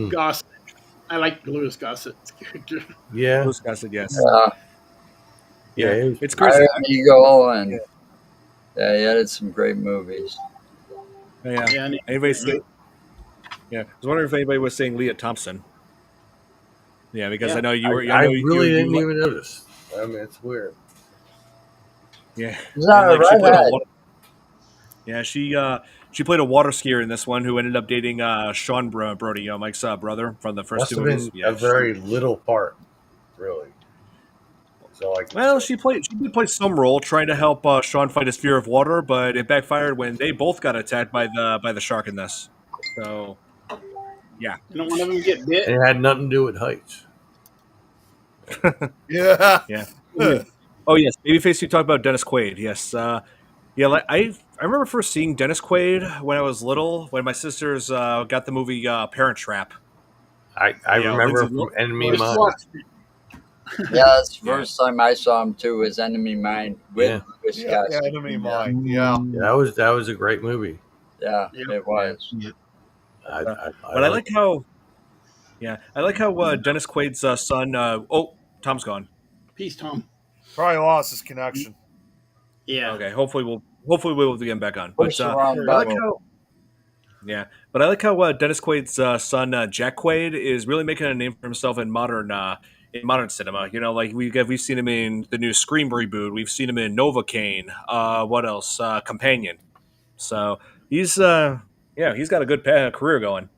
Gossett. I like Louis Gossett's character. Yeah. Louis Gossett, yes. Yeah. It's crazy. Iron Eagle and he added some great movies. Yeah. Yeah, and Anybody say? Yeah, I was wondering if anybody was saying Leah Thompson. Yeah, because I know you were. I really didn't even notice. I mean, it's weird. Yeah. He's not a redhead. She played a water skier in this one who ended up dating Sean Brody, Mike's brother from the first Must two have movies. been a very little part, really. That's all I can Well, say. she did play some role trying to help Sean fight his fear of water, but it backfired when they both got attacked by the shark in this. So yeah, Didn't one of them get bit? It had nothing to do with heights. Yeah. yeah. Oh yes, Babyface. You talked about Dennis Quaid. Yes, yeah. Like I remember first seeing Dennis Quaid when I was little, when my sisters got the movie Parent Trap. I Yeah, remember Lindsay. him from Enemy Just Mine. watched it. Yeah, that's the Yeah. first time I saw him too. Was Enemy Mine Yeah. with Yeah, Wisconsin. Enemy Mine. Yeah. Yeah, that was a great movie. Yeah, Yep. it was. But I like how. Yeah, I like how Dennis Quaid's son. Tom's gone. Peace, Tom. Probably lost his connection. Yeah. Okay, hopefully we'll get him back on. Push But the wrong I like button. how. Yeah, but I like how Dennis Quaid's son Jack Quaid is really making a name for himself in modern cinema. You know, like we've seen him in the new Scream reboot. We've seen him in Novocaine. What else? Companion. So he's he's got a good career going.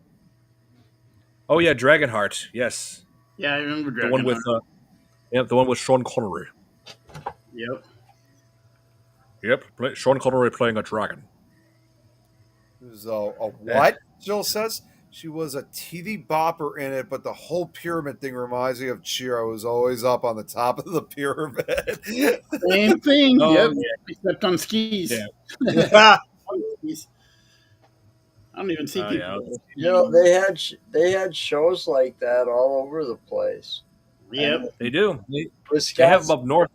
Oh yeah, Dragonheart. Yes, Yeah, I remember the one with the one with Sean Connery. Yep. Yep, Sean Connery playing a dragon. It was a what? Jill says she was a TV bopper in it, but the whole pyramid thing reminds me of Cheer. I was always up on the top of the pyramid. Same thing. Oh, Yep. yeah. Except on skis. Yeah. Yeah. On skis. I don't even see Oh, people. yeah. You know, they had shows like that all over the place. Yep. And They do. They have them Wisconsin, up north.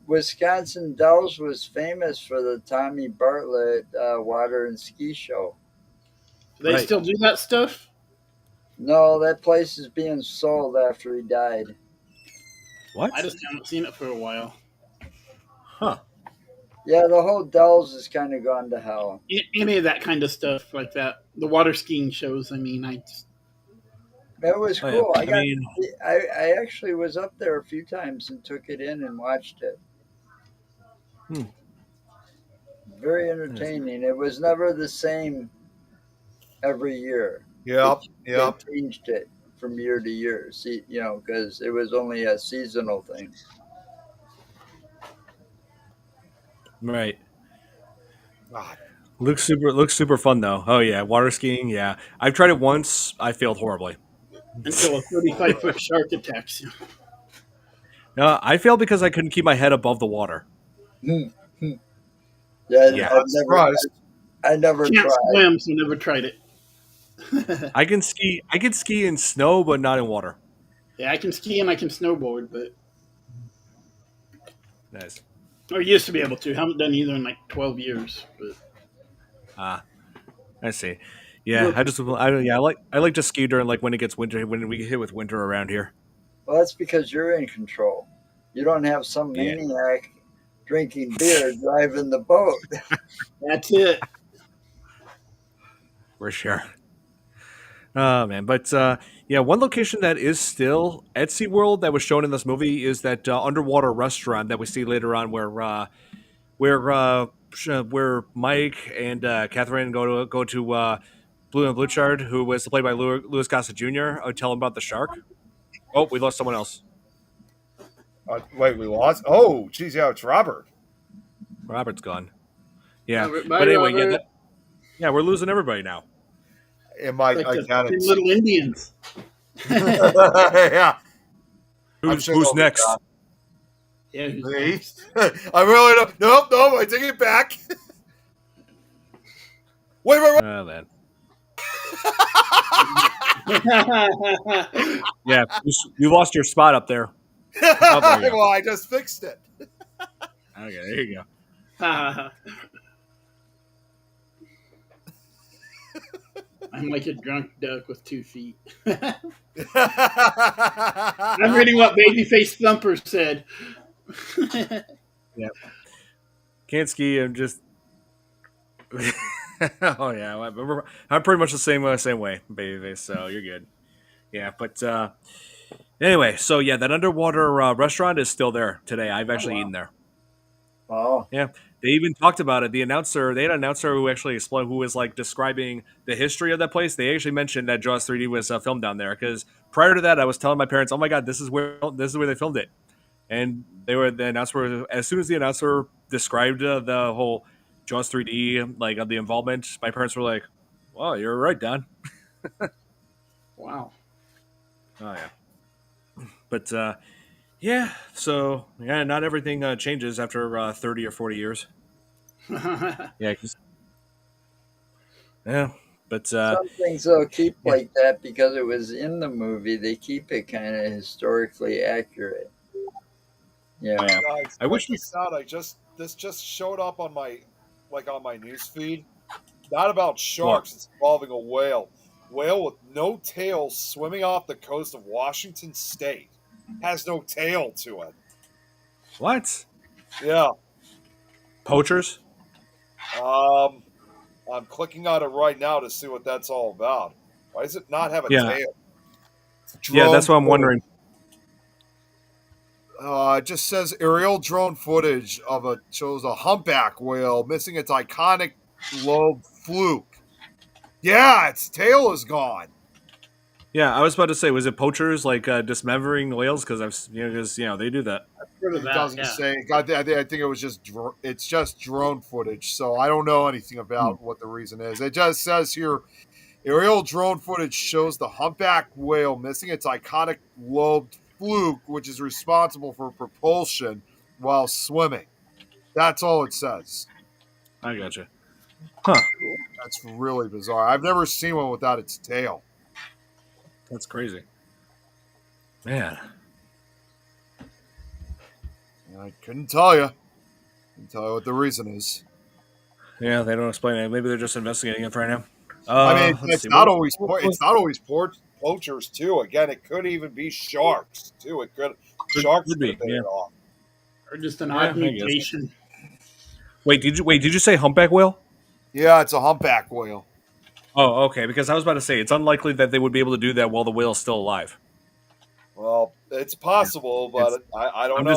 Wisconsin Dells was famous for the Tommy Bartlett water and ski show. Do they Right. still do that stuff? No, that place is being sold after he died. What? I just haven't seen it for a while. Huh. Yeah, the whole Dells has kind of gone to hell. Any of that kind of stuff like that. The water skiing shows. I mean, I just, It was Oh, cool. yeah. I actually was up there a few times and took it in and watched it. Very entertaining. It was never the same every year. Yep. They Yep. changed it from year to year. See, because it was only a seasonal thing. Right. God. Looks super fun though. Oh yeah, water skiing. Yeah, I've tried it once. I failed horribly. until a 35-foot shark attacks you. I failed because I couldn't keep my head above the water. Yeah, Yeah. I never Can't tried. swim, so never tried it. I can ski. I can ski in snow, but not in water. Yeah, I can ski and I can snowboard, but Nice. or used to be able to. Haven't done either in like 12 years. But I see. Yeah, I like to ski during like when it gets winter, when we get hit with winter around here. Well, that's because you're in control. You don't have some Yeah. maniac drinking beer driving the boat. that's it. For sure. Oh man, but yeah, one location that is still at SeaWorld that was shown in this movie is that underwater restaurant that we see later on, where Mike and Catherine go to Blue and Bluechard, who was played by Louis Gossett Jr. Tell him about the shark. Oh, we lost someone else. Wait, we lost? Oh, geez, yeah, it's Robert. Robert's gone. Yeah, Robert, but anyway, Robert. we're losing everybody now. Am I Like the got it. little Indians. Yeah. Who's sure they'll be next? gone. Yeah, who's Me? next? I really don't. Nope, I take it back. Wait. Oh man. Yeah, you lost your spot up there. there you go. Well, I just fixed it. Okay, there you go. I'm like a drunk duck with 2 feet. I'm reading what Babyface Thumper said. Yeah. Can't ski. I'm just. Oh yeah, I'm pretty much the same way, babyface. So you're good. Yeah, but anyway, so yeah, that underwater restaurant is still there today. I've actually eaten there. Oh, Yeah, they even talked about it. They had an announcer who actually explained, who was like describing the history of that place. They actually mentioned that Jaws 3D was filmed down there because prior to that, I was telling my parents, "Oh my god, this is where they filmed it." And the announcer, as soon as the announcer described the whole Jaws 3D, like of the involvement, my parents were like, "Well, you're right, Don." Wow. Oh yeah, but yeah. So yeah, not everything changes after 30 or 40 years. Yeah, yeah. But Some things they'll keep yeah, like that because it was in the movie. They keep it kind of historically accurate. You oh know. yeah. Guys, I check wish we. this out. This just showed up on my news feed. Not about What? sharks. It's involving a whale. Whale with no tail swimming off the coast of Washington State. Has no tail to it. What? Yeah. Poachers? Um, I'm clicking on it right now to see what that's all about. Why does it not have a Yeah, tail? yeah. Drone That's what I'm footage. wondering. It just says aerial drone footage of shows a humpback whale missing its iconic lobe fluke. Yeah, its tail is gone. Yeah, I was about to say, was it poachers like dismembering whales? Because because they do that. Heard of It that, doesn't yeah. say. I think it was it's just drone footage. So I don't know anything Hmm. about what the reason is. It just says here aerial drone footage shows the humpback whale missing its iconic lobed fluke, which is responsible for propulsion while swimming. That's all it says. I gotcha. Huh? That's really bizarre. I've never seen one without its tail. That's crazy, man. I couldn't tell you. Couldn't tell you what the reason is. Yeah, they don't explain it. Maybe they're just investigating it right now. I mean, Let's it's see. not always What was- poachers too. Again, it could even be sharks too. Sharks could could be? have been Yeah, it all. Or just an yeah. odd I guess. mutation. Wait? Did you say humpback whale? Yeah, it's a humpback whale. Oh, okay. Because I was about to say it's unlikely that they would be able to do that while the whale's still alive. Well, it's possible, It's. but I don't know.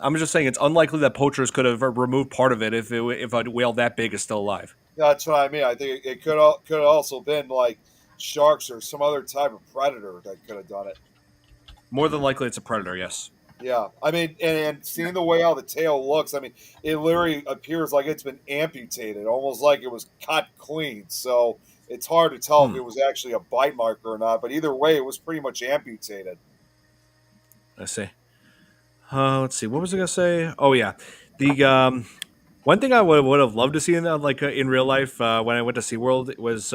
I'm just saying it's unlikely that poachers could have removed part of it if a whale that big is still alive. That's what I mean. I think it could also been like sharks or some other type of predator that could have done it. More than likely, it's a predator. Yes. Yeah, I mean, and seeing the way how the tail looks, I mean, it literally appears like it's been amputated, almost like it was cut clean. So it's hard to tell if Hmm. it was actually a bite marker or not. But either way, it was pretty much amputated. I see. Let's see. What was I gonna say? Oh yeah, the one thing I would have loved to see in real life when I went to SeaWorld was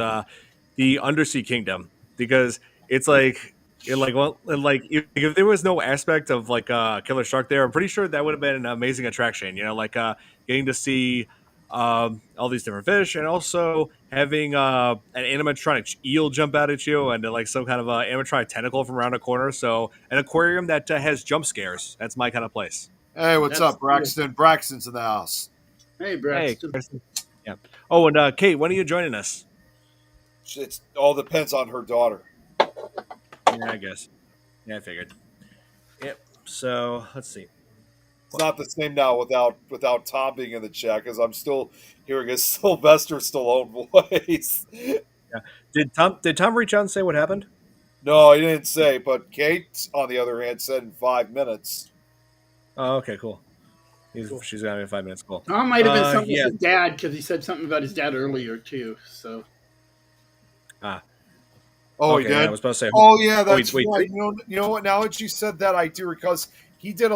the Undersea Kingdom because it's like if there was no aspect of like killer shark there, I'm pretty sure that would have been an amazing attraction. Getting to see all these different fish and also having an animatronic eel jump out at you and like some kind of animatronic tentacle from around a corner. So an aquarium that has jump scares. That's my kind of place. Hey, what's That's up, Braxton? Braxton's in the house. Hey, Hey, Braxton. Kristen. Yeah. Oh, and Kate, when are you joining us? It all depends on her daughter. Yeah, I guess. Yeah, I figured. Yep. So let's see. It's not the same now without Tom being in the chat because I'm still hearing his Sylvester Stallone voice. Yeah. Did Tom reach out and say what happened? No, he didn't say, but Kate, on the other hand, said in 5 minutes. Oh, okay, cool. She's got me in 5 minutes. Cool. Oh, it might have been something Yeah. with his dad because he said something about his dad earlier too. So Ah. Oh, Okay, he did? I was about to say. Oh, yeah, that's wait. right. You know what? Now that you said that, I do because he did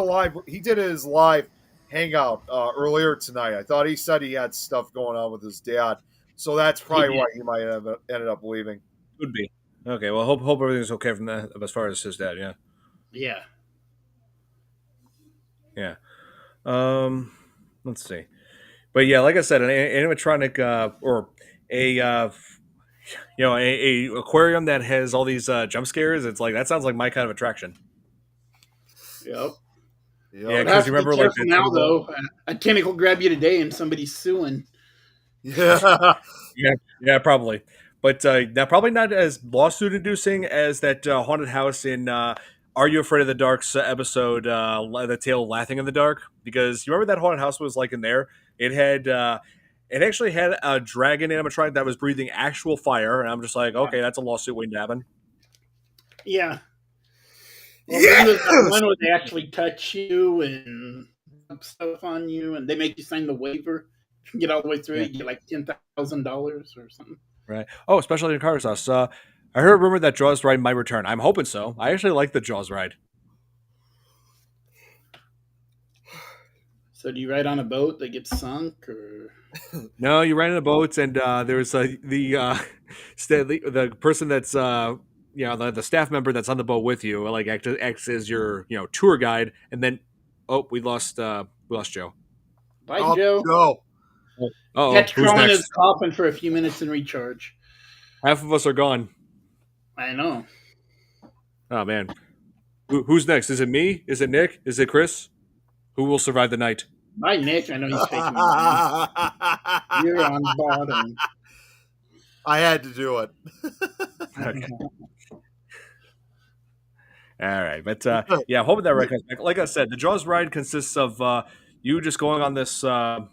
his live hangout earlier tonight. I thought he said he had stuff going on with his dad, so that's probably did. why he might have ended up leaving. Could be. Okay. Well, hope everything's okay from that as far as his dad. Yeah. yeah, Yeah. Let's see. But yeah, like I said, an animatronic or a aquarium that has all these jump scares. It's like that sounds like my kind of attraction. yep. Yeah, Yeah, But because have you to be remember like careful now, though. A tentacle grab you today, and somebody's suing. yeah. Yeah, probably. But now probably not as lawsuit inducing as that haunted house in Are You Afraid of the Dark's episode, The Tale Laughing in the Dark? Because you remember that haunted house was like in there? It actually had a dragon animatronic that was breathing actual fire, and I'm just like, okay, that's a lawsuit waiting to happen. Yeah, Well, then there's that Yes. one where they actually touch you and rub stuff on you, and they make you sign the waiver. If you get all the way through, Yeah, you get like $10,000 or something. right. Oh, especially in car sauce. I heard a rumor that Jaws ride might return. I'm hoping so. I actually like the Jaws ride. So do you ride on a boat that gets sunk, or No, you ran in a boat, and there's the person that's the staff member that's on the boat with you, like acts as your tour guide, and then we lost Joe. bye, Oh, Joe? Joe. Oh, Catch who's crawling his next? coffin for a few minutes and recharge. Half of us are gone. I know. Oh man, who's next? Is it me? Is it Nick? Is it Chris? Who will survive the night? Bye, Nick. I know he's faking it. You're on bottom. I had to do it. Okay. All right, but yeah, I'm hoping that ride comes back. Like I said, the Jaws ride consists of you just going on this long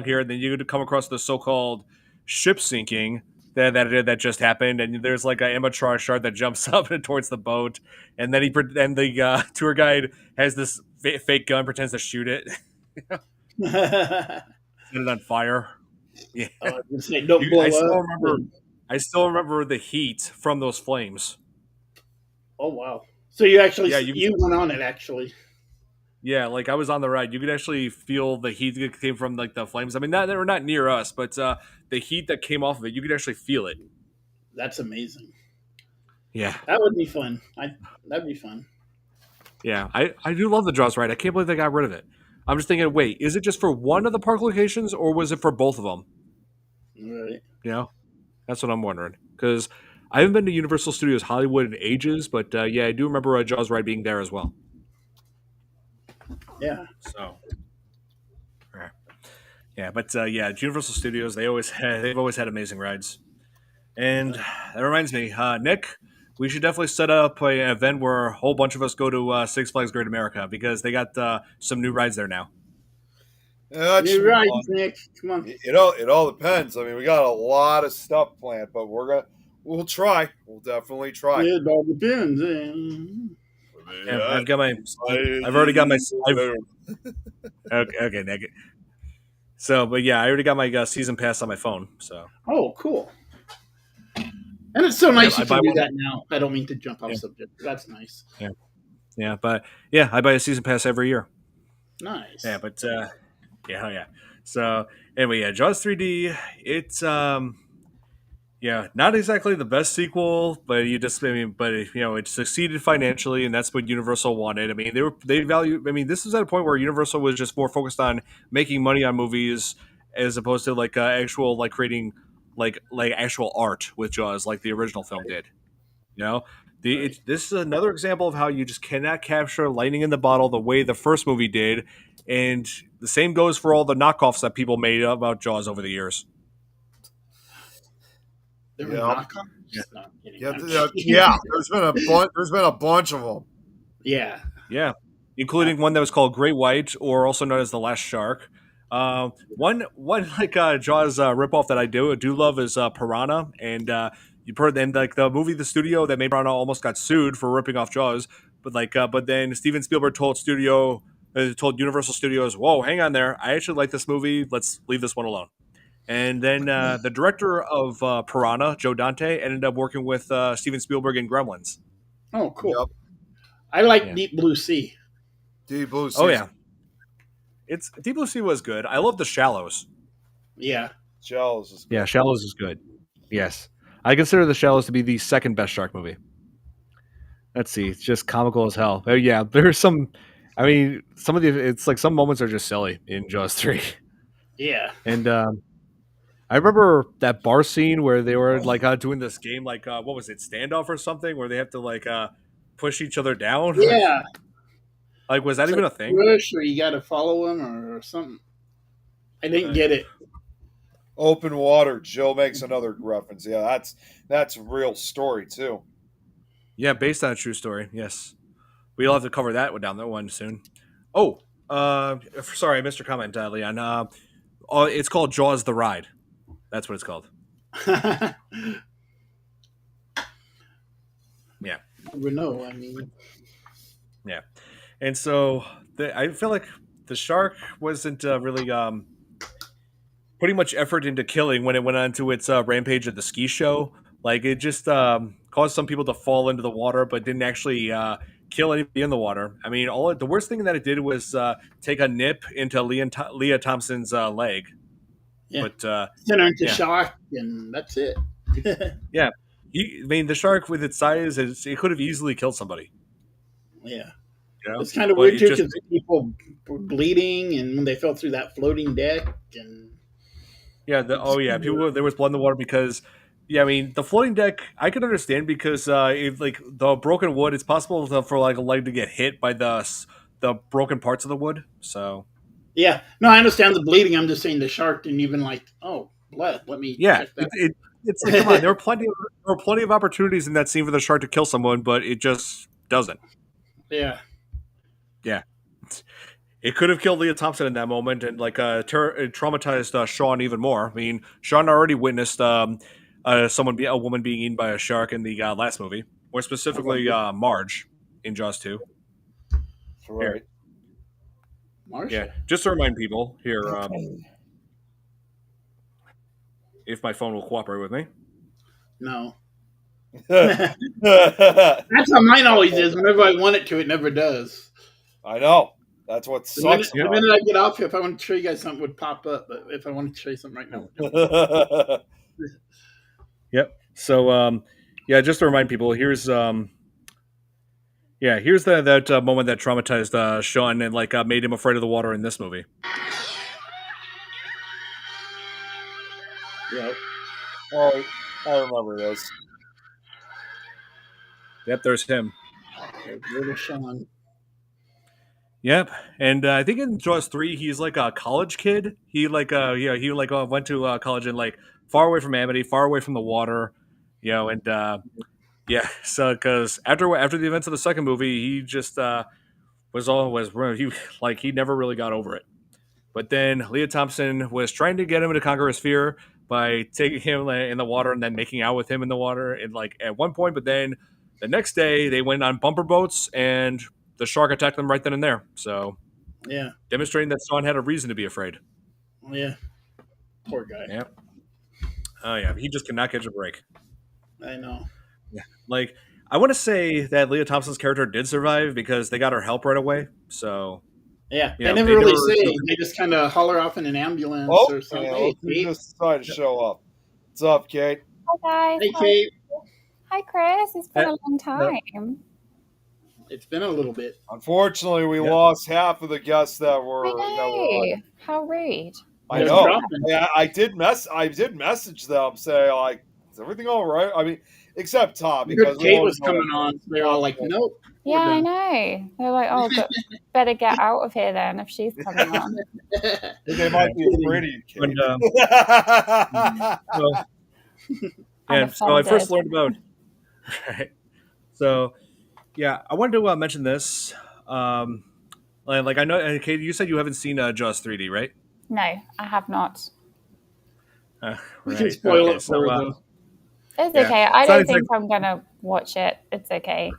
here, and then you come across the so-called ship sinking that just happened, and there's like an amateur shark that jumps up towards the boat, and then the tour guide has this fake gun, pretends to shoot it, set I it on fire. Yeah, was gonna say, don't blow I still up. remember. I still remember the heat from those flames. Oh wow! So you actually Yeah, you went on it actually. Yeah, like I was on the ride. You could actually feel the heat that came from like the flames. I mean, they were not near us, but the heat that came off of it, you could actually feel it. That's amazing. Yeah, That would be fun. That'd be fun. yeah. I do love the Jaws ride. I can't believe they got rid of it. I'm just thinking, wait, is it just for one of the park locations, or was it for both of them? Right. You know, that's what I'm wondering. Because I haven't been to Universal Studios Hollywood in ages, but yeah, I do remember a Jaws ride being there as well. Yeah. So, yeah, but yeah, Universal Studios they've always had amazing rides. And that reminds me, Nick, we should definitely set up an event where a whole bunch of us go to Six Flags Great America because they got some new rides there now. That should You're be right, fun. Nick. Come on. It all depends. I mean, we got a lot of stuff planned, but we'll try. We'll definitely try. It all depends. Yeah, I've already got my, okay, Nick. So, but yeah, I already got my season pass on my phone. So, Oh, cool. And it's so nice I you buy can do one. that now. I don't mean to jump off Yeah. subject. That's nice. Yeah, but yeah, I buy a season pass every year. Nice. Yeah, but yeah, hell yeah. So anyway, yeah, Jaws 3D. It's yeah, not exactly the best sequel, but it succeeded financially, and that's what Universal wanted. I mean, they value. I mean, this is at a point where Universal was just more focused on making money on movies as opposed to like actual like creating like actual art with Jaws, like the original film did. You know, this is another example of how you just cannot capture lightning in the bottle the way the first movie did, and the same goes for all the knockoffs that people made about Jaws over the years. There were Yeah. knockoffs? Yeah. No, I'm kidding. Yeah, I'm kidding. yeah. There's been a bunch of them. Yeah. Yeah, including one that was called Great White, or also known as the Last Shark. One like Jaws ripoff that I do love is Piranha, and like the movie The Studio that made Piranha almost got sued for ripping off Jaws, but then Steven Spielberg told Universal Studios, "Whoa, hang on there, I actually like this movie. Let's leave this one alone." And then the director of Piranha, Joe Dante, ended up working with Steven Spielberg in Gremlins. Oh, cool. Yep. I like Yeah. Deep Blue Sea. Deep Blue Sea. Oh yeah, it's Deep Blue Sea was good. I love The Shallows. Yeah. Shells is good. Yeah, Shallows is good. Yes, I consider The Shallows to be the second best shark movie. Let's see, it's just comical as hell. Oh yeah, there's some. I mean, it's like some moments are just silly in Jaws 3, Yeah. and I remember that bar scene where they were like doing this game, like what was it, standoff or something, where they have to like push each other down. Yeah. Like, was that even a thing? Rush, or you got to follow him or something. I didn't get it. Open water. Joe makes another reference. Yeah, that's a real story too. Yeah, based on a true story. Yes, we'll have to cover that one down that one soon. Oh, sorry, I missed your comment, Leon. It's called Jaws the Ride. That's what it's called. Yeah. never know. I mean, Yeah, and so I feel like the shark wasn't really putting much effort into killing when it went on to its rampage at the ski show. Like it just caused some people to fall into the water, but didn't actually kill anybody in the water. I mean, all the worst thing that it did was take a nip into Leah Thompson's leg. yeah, But send her into yeah, shock, and that's it. yeah. I mean, the shark with its size, it could have easily killed somebody. Yeah. You know, It's kind of but weird it too just because people were bleeding, and when they fell through that floating deck, and yeah. it's Yeah. People there was blood in the water because yeah. I mean, the floating deck I can understand because if like the broken wood, it's possible for like a leg to get hit by the broken parts of the wood. So yeah, no, I understand the bleeding. I'm just saying the shark didn't even like, oh, blood. Let me yeah, check that. it's like come on, there were plenty of opportunities in that scene for the shark to kill someone, but it just doesn't. Yeah, Yeah. It could have killed Leah Thompson in that moment and like it traumatized Sean even more. I mean, Sean already witnessed a woman being eaten by a shark in the last movie, more specifically Marge in Jaws 2. Here, Right. yeah, Marshall. just to remind people here, if my phone will cooperate with me. No, I that's how mine always is. Whenever I want it to, it never does. know. That's what The minute, sucks the about minute I get off, if I want to show you guys something, would pop up. But if I want to show you something right now, it don't. it. Yep. So, yeah, just to remind people, here's here's that moment that traumatized Sean and like made him afraid of the water in this movie. Yep. Oh, I remember this. Yep, there's him. Little Sean. Yep, and I think in Jaws 3, he's like a college kid. He like went to college and like far away from Amity, far away from the water, and yeah, so because after the events of the second movie, he just was he like he never really got over it. But then Leah Thompson was trying to get him to conquer his fear by taking him in the water and then making out with him in the water. And like at one point, but then the next day they went on bumper boats and the shark attacked them right then and there. So Yeah. demonstrating that Sean had a reason to be afraid. Yeah. Poor guy. Yeah. Oh yeah, he just cannot catch a break. I know. Yeah. Like I want to say that Leah Thompson's character did survive because they got her help right away. So Yeah. you They know, never really say. They just kind of holler off in an ambulance Oh, or something. yeah, Hey, look who Kate. just decided to show up. What's up, Kate? Hi guys. Hey, Kate. Hi Chris. It's been a long no. time. It's been a little bit. Unfortunately, we Yeah. lost half of the guests that I were. know. How rude. I They're know. dropping. Yeah, I did message them, say like, "Is everything all right?" I mean, except Tom We heard because we Kate all was know coming on. So they're all like, nope. Yeah, We're I done. know. They're like, oh, better get out of here then if she's coming on. they might be afraid of you, Kate. And, so, I'm and so I first offended. learned about right. So yeah, I wanted to mention this. Like I know, and Kate, you said you haven't seen Jaws 3D, right? No, I have not. We can Right. spoil Okay. it So for her, though. It's yeah, okay. I it's not don't exactly, think I'm gonna watch it. It's okay.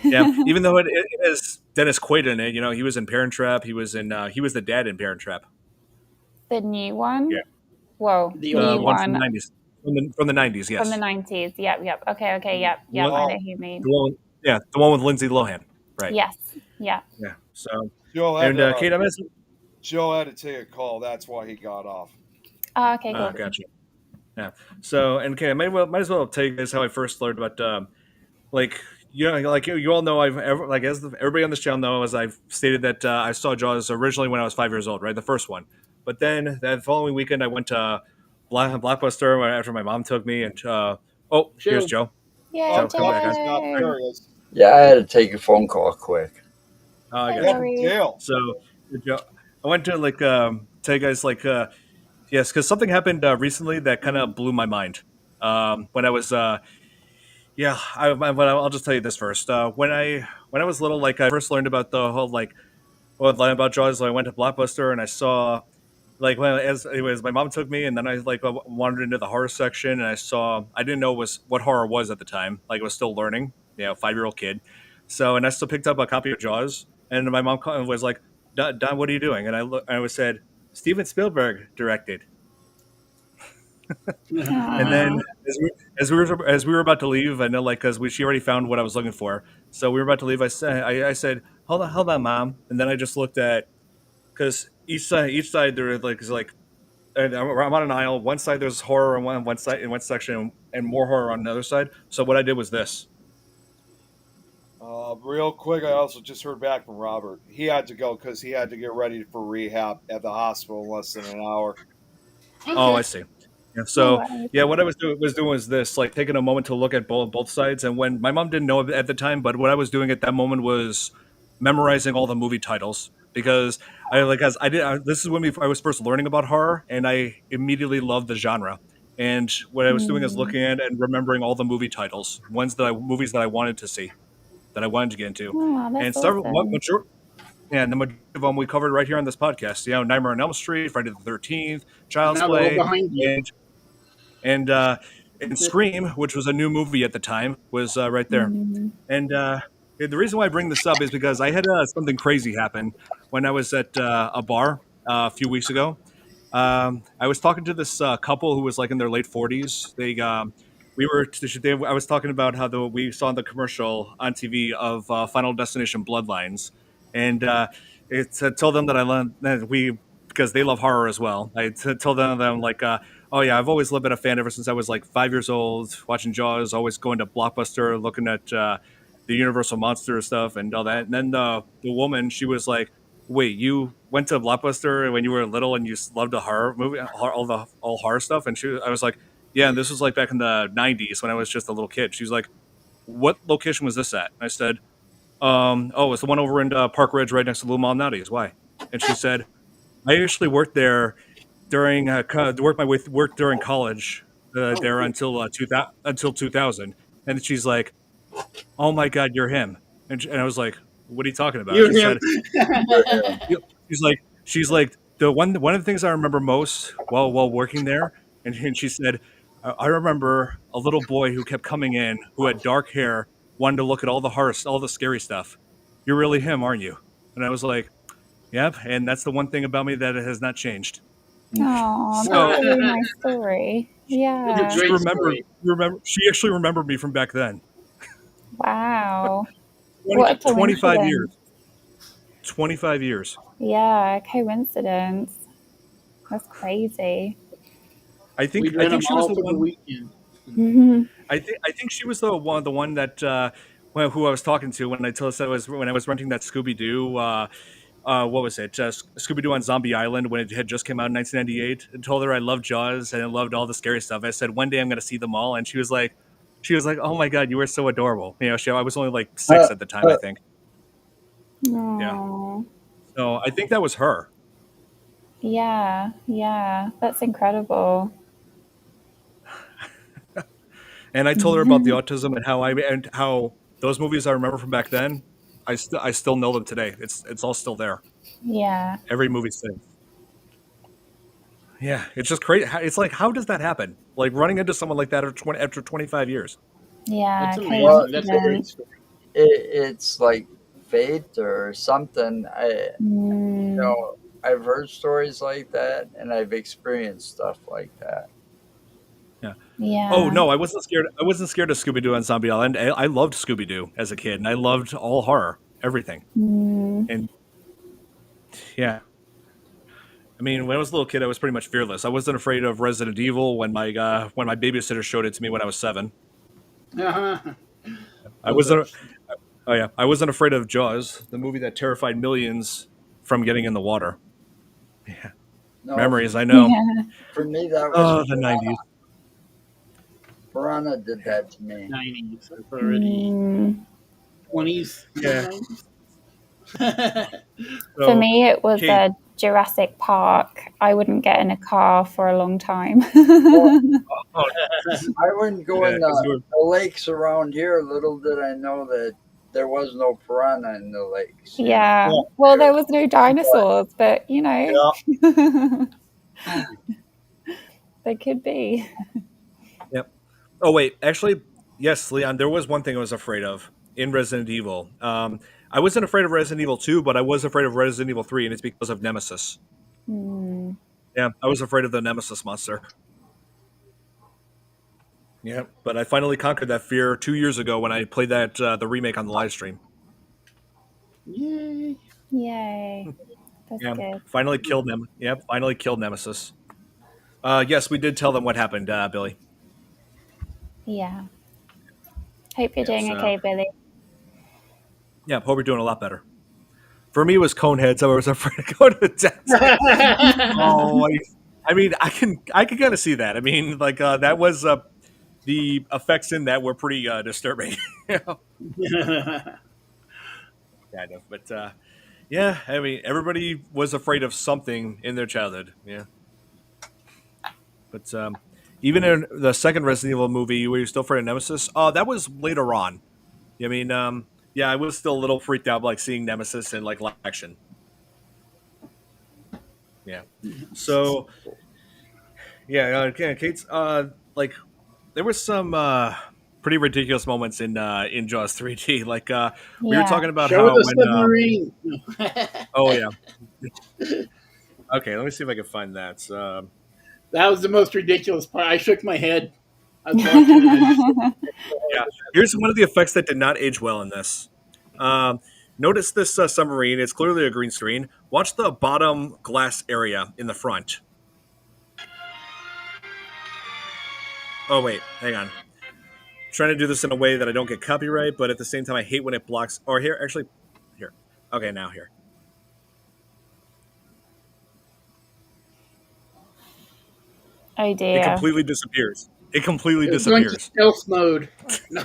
yeah. Even though it is Dennis Quaid in it, he was in Parent Trap. He was the dad in Parent Trap. The new one? Yeah. Whoa, The The old new one from one the 90s. From the 90s, from the yes. 90s. Yep. Okay, yep. The one, I Oh, know who you mean. yeah, the one with Lindsay Lohan. Right. Yes, yeah. Yeah. So Joe had and Kate, I'm asking. Joe had to take a call. That's why he got off. Oh, okay, cool. Gotcha. Yeah. So and Kate, I might as well tell you guys how I first learned about like like you all know as everybody on this channel knows I've stated that I saw Jaws originally when I was 5 years old, right, the first one. But then that following weekend I went to Blockbuster after my mom took me, and here's Joe. Joe. Yeah, Joe, come back on. Not Joe. there he is. Yeah, I had to take a phone call quick. I No got Yeah, you. worries. Dale. So Joe, I went to like tell you guys like yes, because something happened recently that kind of blew my mind. When I was yeah, but I'll just tell you this first. When I was little, like I first learned about the whole about Jaws. I went to Blockbuster and I saw like anyways, my mom took me and then I like wandered into the horror section and I didn't know what horror was at the time. Like I was still learning. 5-year-old kid. So, and I still picked up a copy of Jaws, and my mom was like, Don, what are you doing? And I said, Steven Spielberg directed. And then Aw. as we were about to leave, I know, like, because she already found what I was looking for, so we were about to leave. I said, hold on, mom. And then I just looked at, because each side there is like, and I'm on an aisle. One side there's horror on one side in one section, and more horror on the other side. So what I did was this. Real quick, I also just heard back from Robert. He had to go because he had to get ready for rehab at the hospital in less than an hour. Oh, I Okay. see. Yeah. No So worries. yeah, what I was doing was this, like taking a moment to look at both sides. And when my mom didn't know it at the time, but what I was doing at that moment was memorizing all the movie titles, because as I did. This is when I was first learning about horror, and I immediately loved the genre. And what I was doing is Mm. looking at and remembering all the movie titles, movies that I wanted to see, that I wanted to get into, Oh, and that's several awesome. and the majority of them we covered right here on this podcast. Nightmare on Elm Street, Friday the 13th, Child's Now they're all Play, behind you. and and Scream, which was a new movie at the time, was right there. Mm. And the reason why I bring this up is because I had something crazy happen when I was at a bar a few weeks ago. I was talking to this couple who was like in their late 40s. I was talking about how we saw the commercial on TV of Final Destination Bloodlines, and told them that I learned that because they love horror as well. Told them like, oh yeah, I've always been a fan ever since I was like 5 years old, watching Jaws, always going to Blockbuster, looking at the Universal Monster stuff and all that. And then the woman, she was like, wait, you went to Blockbuster when you were little and you loved the horror movie, all horror stuff? And I was like, yeah, and this was like back in the 90s when I was just a little kid. She was like, what location was this at? And I said, oh, it's the one over in Park Ridge right next to Lou Malnati's. Why? And she said, I actually worked there during worked during college Oh, there cool. until 2000. And she's like, oh my God, you're him. And I was like, what are you talking about? You're She him. said, she's like the one of the things I remember most while working there, and she said, I remember a little boy who kept coming in who had dark hair, wanted to look at all the horror, all the scary stuff. You're really him, aren't you? And I was like, yep. And that's the one thing about me that it has not changed. Oh, So that's a really nice story. It's a Yeah. great story. she actually remembered me from back then. Wow. 20, What a 25 coincidence. years. 25 years. Yeah, coincidence. That's crazy. I We think ran them she was all the for the one. weekend. Mhm. I think she was the one that who I was talking to when I told I was when I was renting that Scooby Doo. What was it? Just Scooby Doo on Zombie Island when it had just came out in 1998. And told her I loved Jaws and I loved all the scary stuff. I said one day I'm going to see them all, and she was like, "Oh my God, you were so adorable." I was only like 6 at the time, I think. Yeah. Aw. So I think that was her. Yeah, yeah. That's incredible. And I told her about the autism and how those movies I remember from back then. I still know them today. It's all still there. Yeah, Every movie since. Yeah, it's just crazy. It's like, how does that happen? Like running into someone like that after 25 years. yeah. That's Well, amazing. That's a great Coincidence. story. it's like fate or something. Mm, I've heard stories like that, and I've experienced stuff like that. Yeah. Oh yeah. no, I wasn't scared. I wasn't scared of Scooby Doo on Zombie Island. I loved Scooby Doo as a kid, and I loved all horror, everything. Mm, And yeah, I mean, when I was a little kid, I was pretty much fearless. I wasn't afraid of Resident Evil when my babysitter showed it to me when I was 7. Uh-huh. I Those are wasn't. Oh yeah, I wasn't afraid of Jaws, the movie that terrified millions from getting in the water. Yeah, No, memories. I know. yeah. for me that was Oh, the '90s. Piranha did that to me. 90s. That's already Mm. 20s. Yeah. 90s. For So, me, it was Kate. Jurassic Park. I wouldn't get in a car for a long time. Oh, I wouldn't go yeah, in 'cause you were- the lakes around here. Little did I know that there was no piranha in the lakes. Yeah. Well, there was no dinosaurs, but Yeah. there could be. Yep. Oh wait, actually, Yes, Leon, there was one thing I was afraid of in Resident Evil. I wasn't afraid of Resident Evil 2, but I was afraid of Resident Evil 3, and it's because of Nemesis. Hmm. Yeah, I was afraid of the Nemesis monster. Yeah, but I finally conquered that fear 2 years ago when I played that the remake on the live stream. Yay! Yay. That's Yeah, good. finally killed them. Yep, finally killed Nemesis. Yes, we did tell them what happened, Billy. Yeah. Hope you're Yeah, doing so okay, Billy. yeah, hope we're doing a lot better. For me, it was Coneheads. I was afraid of going to death. Oh, I mean, I can kind of see that. I mean, like that was the effects in that were pretty disturbing. You know? Kind of, but yeah, I mean, everybody was afraid of something in their childhood. Yeah, but even in the second Resident Evil movie, were you still afraid of Nemesis? Oh, that was later on. I mean, yeah, I was still a little freaked out, like seeing Nemesis in like live action. Yeah, so yeah, Kate's like there was some pretty ridiculous moments in Jaws 3D. Like we were Yeah. talking about Show how the when submarine. oh yeah, okay, let me see if I can find that. That was the most ridiculous part. I shook my head. I was watching it. I just, Yeah, here's one of the effects that did not age well in this. Um, Notice this submarine. It's clearly a green screen. Watch the bottom glass area in the front. Oh wait, hang on. Trying to do this in a way that I don't get copyright, but at the same time, I hate when it blocks. Or here, actually, here. Okay, now here. Oh It dear. completely disappears. It completely it was going to disappears. stealth mode. No.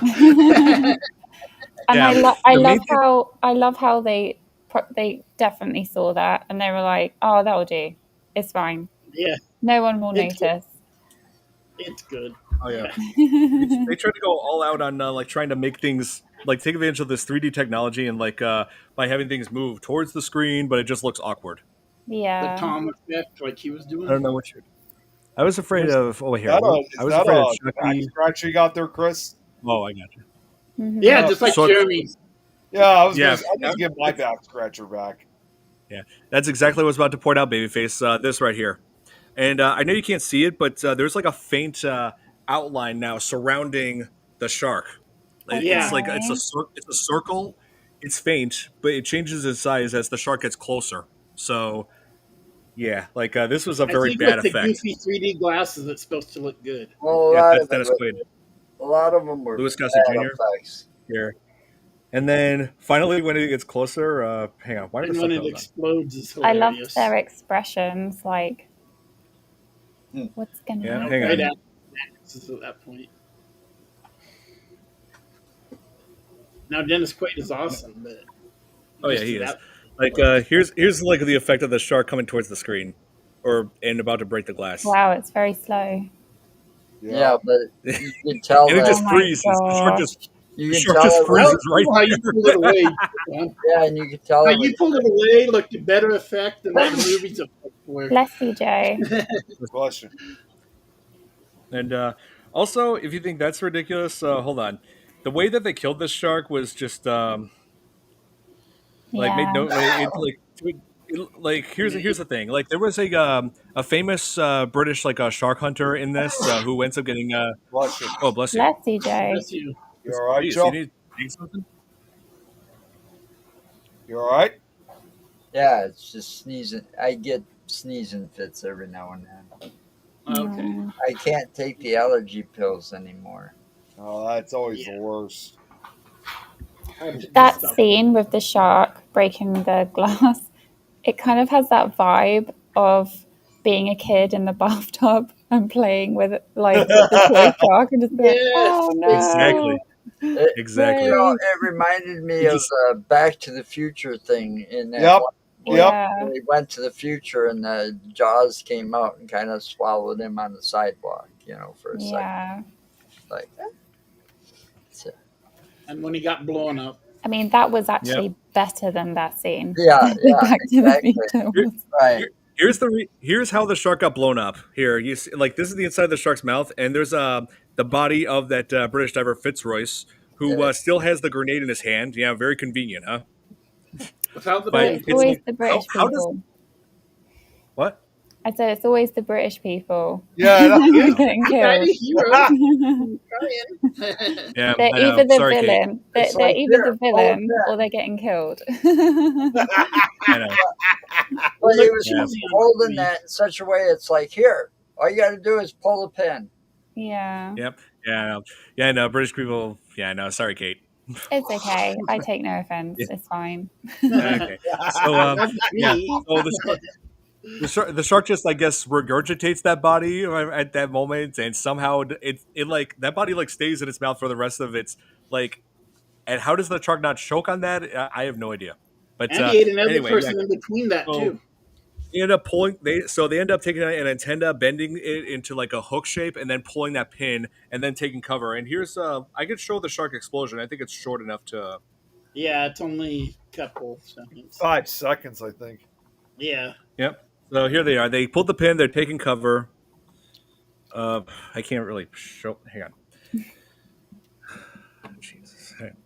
And Yeah, I the main love how they definitely saw that and they were like, oh, that'll do. It's fine. Yeah, No one will it's notice. it's good. Oh yeah, they tried to go all out on like trying to make things like take advantage of this 3D technology and like by having things move towards the screen, but it just looks awkward. The Yeah. Tom effect, like he was I doing. don't know what you. I was afraid of. Oh, here. I Is was that afraid of a back Chucky. scratch you got there, Chris? Oh, I got you. Mhm. Yeah, just like So- Jeremy's. Yeah, I Yeah. just get my back scratcher back. Yeah, that's exactly what I was about to point out, Babyface. This right here, and I know you can't see it, but there's like a faint outline now surrounding the shark. Yeah. It's like it's a circle. It's faint, but it changes its size as the shark gets closer. So, yeah, like this was a I very think bad with the effect. goofy 3D glasses, it's supposed to look good. Well, Yeah, that's Dennis Quaid, a lot of them were Louis Gossett bad Jr. effects. here, and then finally when it gets closer, hang on, why did And the when it subtitles on? explodes, is I hilarious. loved their expressions, like, what's going to Yeah, happen? hang Right on. at that point. Now Dennis Quaid is awesome, but Oh yeah, he is. Like here's like the effect of the shark coming towards the screen, and about to break the glass. Wow, it's very slow. Yeah, but you can tell And it that. just Oh my freezes. The shark just You the can shark tell just it was- freezes right how you pulled it away. John. Yeah, and you can tell How it you was- pulled it away looked a better effect than what the movies effect were. Bless you, Joe. Bless you. And also, if you think that's ridiculous, hold on. The way that they killed this shark was just like made Yeah. no like here's the thing. Like there was a famous British like a shark hunter in this who ends up getting Bless you. oh bless you. Bless you, Joe. Bless you. You all right, Jeez, Joe? you need something? You all right? Yeah, it's just sneezing. I get sneezing fits every now and then. Okay. Mm. I can't take the allergy pills anymore. Oh, that's always the worst. How did you That stop? scene with the shark breaking the glass, it kind of has that vibe of being a kid in the bathtub and playing with like with the toy shark and just being, Yes, oh no. Exactly. It, Exactly. you know, it reminded me You of just- the Back to the Future thing in that Yep. one. Yep. Yeah. When he went to the future and the jaws came out and kind of swallowed him on the sidewalk, for a second. Yeah. Like, so, And when he got blown up. I mean, that was actually better than that scene. yeah, yeah, Back to the exactly. Future was. Right. Here's how the shark got blown up. Here, you see, like this is the inside of the shark's mouth, and there's the body of that British diver Fitzroyce, who Yes. still has the grenade in his hand. Yeah, very convenient, huh? Without the Well, But pin. it's it's always like, the British how does people. what? I said it's always the British people Yeah, getting Daddy killed. hero. Yeah, They're I either know. the Sorry, Kate. villain. It's They're like, either here, the hold villain that. or they're getting killed. I know. But he was Yeah. holding that in such a way, it's like, here, all you got to do is pull the pin. Yeah, Yep. Yeah. I know. Yeah. I know. British people. Yeah. I know. Sorry, Kate. it's okay. I take no offense. Yeah. It's fine. Okay. So That's yeah. me. So the shark just, I guess, regurgitates that body at that moment, and somehow it like that body like stays in its mouth for the rest of its like. And how does the shark not choke on that? I have no idea. But And he ate another anyway, yeah. person in between that So too. they end up pulling. They end up taking an antenna, bending it into like a hook shape, and then pulling that pin, and then taking cover. And here's I could show the shark explosion. I think it's short enough to. Yeah, it's only a couple seconds. 5 seconds, I think. Yeah. Yep. So here they are. They pulled the pin. They're taking cover. I can't really show. Hang on. Jesus. Hang on.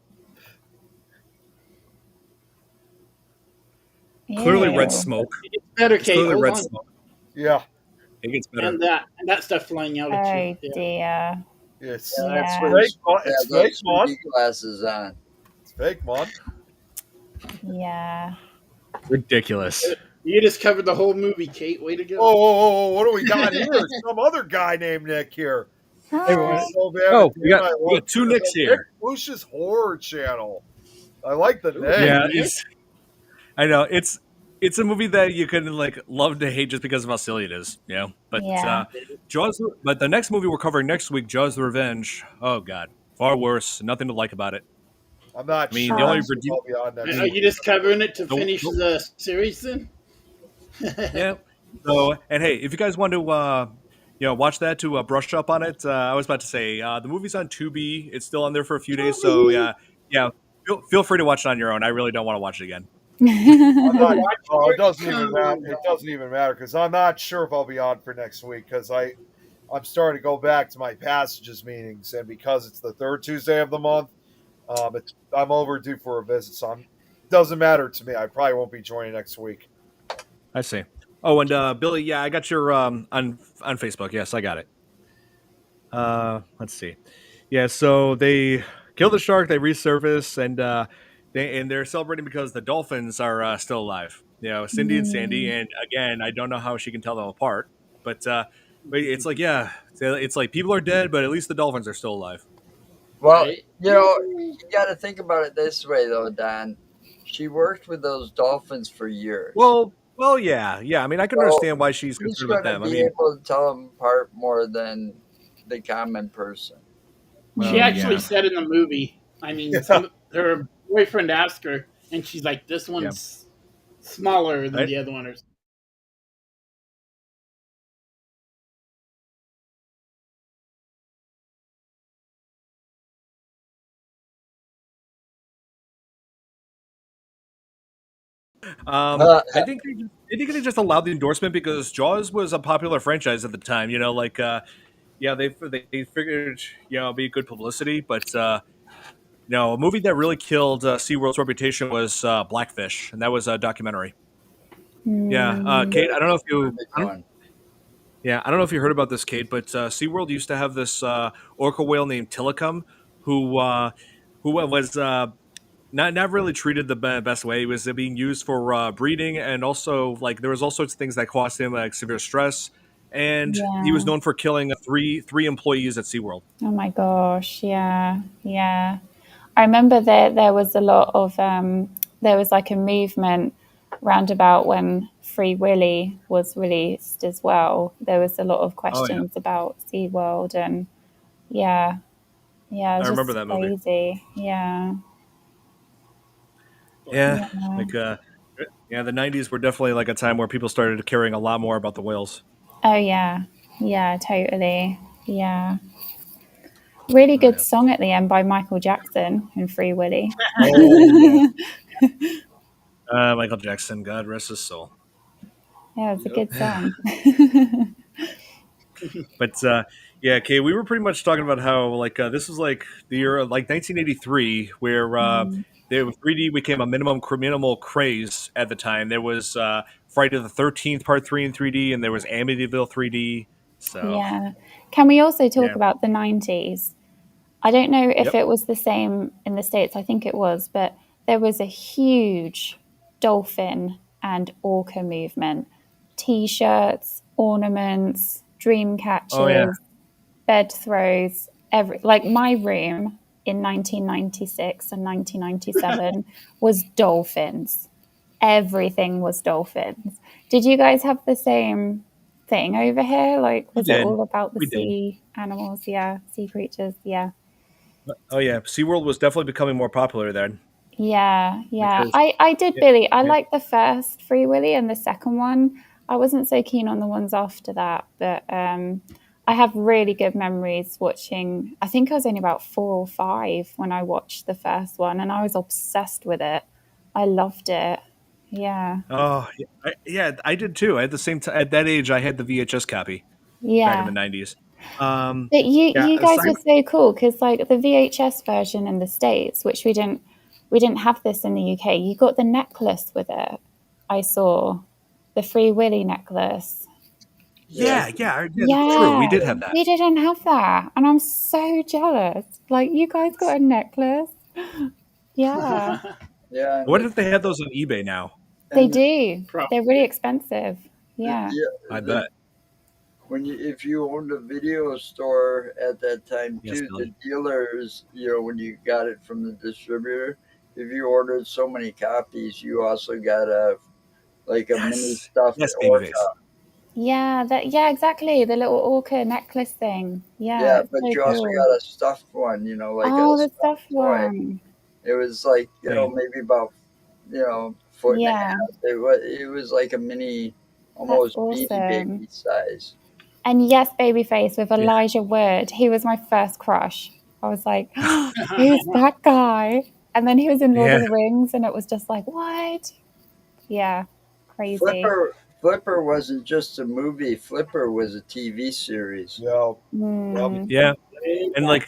Clearly red Ew. smoke. It's better, It's Kate. clearly Hold red on. smoke. Yeah, It gets better. And that stuff flying out at you. Oh Yeah. dear. it's Yeah, that's Yeah. what fake, you're man. It's supposed to have fake, those man. 3D glasses on. It's fake, man. Yeah. Ridiculous. You just covered the whole movie, Kate. Way to go. Oh, what do we got here? Some other guy named Nick here. Hi. So bad, Oh, damn, we got I we love got two this. Nicks Nick here. Lucius Horror Channel. I like the name. Yeah, I know it's a movie that you can like love to hate just because of how silly it is, you know. But Yeah. Jaws. But the next movie we're covering next week, Jaws: The Revenge. Oh God, far worse. Nothing to like about it. I'm not I mean, sure the only if I'll be on next Are week. you just covering it to Nope, finish nope. the series then? Yeah. So, and hey, if you guys want to, watch that to brush up on it, I was about to say the movie's on Tubi. It's still on there for a few days. So yeah. Feel free to watch it on your own. I really don't want to watch it again. I'm not, Watch oh, it it. doesn't even matter. It doesn't even matter because I'm not sure if I'll be on for next week because I'm starting to go back to my passages meetings, and because it's the third Tuesday of the month, I'm overdue for a visit. So it doesn't matter to me. I probably won't be joining next week. I see. Oh, and Billy, yeah, I got your on Facebook. Yes, I got it. Let's see. Yeah, so they kill the shark, they resurface, and they're celebrating because the dolphins are still alive. You know, Cindy and Sandy, and again, I don't know how she can tell them apart, but it's like it's like people are dead, but at least the dolphins are still alive. Well, Right. you got to think about it this way, though, Don. She worked with those dolphins for years. Well, yeah. I mean, I can understand why she's She's concerned going about them. to I be mean, able to tell them apart more than the common person. She actually yeah. said in the movie. I mean, her boyfriend asked her, and she's like, "This one's smaller than Right. the other one." I think they just allowed the endorsement because Jaws was a popular franchise at the time. You know, like they figured it'd be good publicity, but a movie that really killed SeaWorld's reputation was Blackfish, and that was a documentary. Yeah, Kate, I don't know if you. I don't know if you heard about this, Kate, but SeaWorld used to have this orca whale named Tillicum, who was not really treated the best way. He was being used for breeding, and also like there was all sorts of things that caused him like severe stress, and he was Yeah. known for killing three employees at SeaWorld. Oh my gosh. Yeah. Yeah. I remember there was a lot of there was like a movement roundabout when Free Willy was released as well. There was a lot of questions about SeaWorld and yeah, it I was remember just that movie. crazy. Yeah. Yeah, like the '90s were definitely like a time where people started caring a lot more about the whales. Oh yeah. Yeah, totally. Yeah. Really good song at the end by Michael Jackson in Free Willy. Michael Jackson, God rest his soul. Yeah, it's a good song. But Yeah, Kay, we were pretty much talking about how like this was like the year of, like 1983, where Mm, 3D became a minimal craze at the time. There was Friday the 13th Part 3 in 3D, and there was Amityville 3D. So yeah. Can we also talk yeah, about the 90s? I don't know if yep. it was the same in the States. I think it was, but there was a huge dolphin and orca movement. T-shirts, ornaments, dream Oh yeah, catchers, bed throws, every like my room in 1996 and 1997 was dolphins. Everything was dolphins. Did you guys have the same thing over here? Like, we was it did. all about the We did. sea animals? Yeah, sea creatures. Yeah. Oh yeah, SeaWorld was definitely becoming more popular then Yeah, yeah. because I did yeah, Billy. I yeah. liked the first Free Willy and the second one. I wasn't so keen on the ones after that, but I have really good memories watching. I think I was only about 4 or 5 when I watched the first one, and I was obsessed with it. I loved it. Yeah, Oh yeah, I did too. At the same time, at that age, I had the VHS copy back in the yeah. '90s. But Yeah, you guys aside, were so cool because like the VHS version in the States, which we didn't have this in the UK. You got the necklace with it. I saw the Free Willy necklace. Yeah. yeah, that's true. We Yeah, did have that. we didn't have that, and I'm so jealous. Like you guys got a necklace. Yeah, Yeah, What if they have those on eBay now? they and do. They're really Probably. expensive. Yeah, yeah, I bet. when you if you owned a video store at that time Yes, too, the Billy. dealers, when you got it from the distributor, if you ordered so many copies, you also got a mini Yes, stuffed yes, Babyface. orca. yeah. That yeah, exactly. The little orca necklace thing. Yeah, Yeah, it's but so you also cool. got a stuffed one, like a Oh, the stuffed stuffed toy. one. It was like, Hey, maybe about, foot and a Yeah, half. It was like a mini, that's almost beanie awesome. baby size. And yes, Babyface with yeah, Elijah Wood. He was my first crush. I was like, who's that guy? And then he was in Lord yeah. of the Rings, and it was just like, what? Yeah, crazy. Flipper wasn't just a movie. Flipper was a TV series. Yep. Yep. Mm, Yeah, and like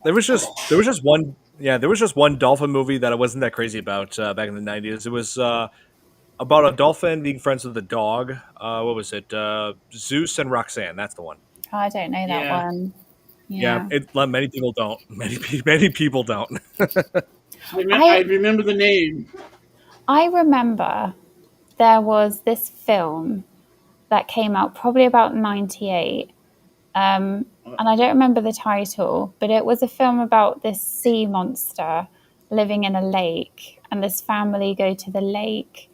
there was just one dolphin movie that I wasn't that crazy about back in the '90s. It was about a dolphin being friends with a dog. What was it? Zeus and Roxanne. That's the one. I don't know that Yeah. one. Yeah, Yeah. many people don't. Many people don't. I I remember the name. I remember there was this film that came out probably about 98. And I don't remember the title, but it was a film about this sea monster living in a lake, and this family go to the lake,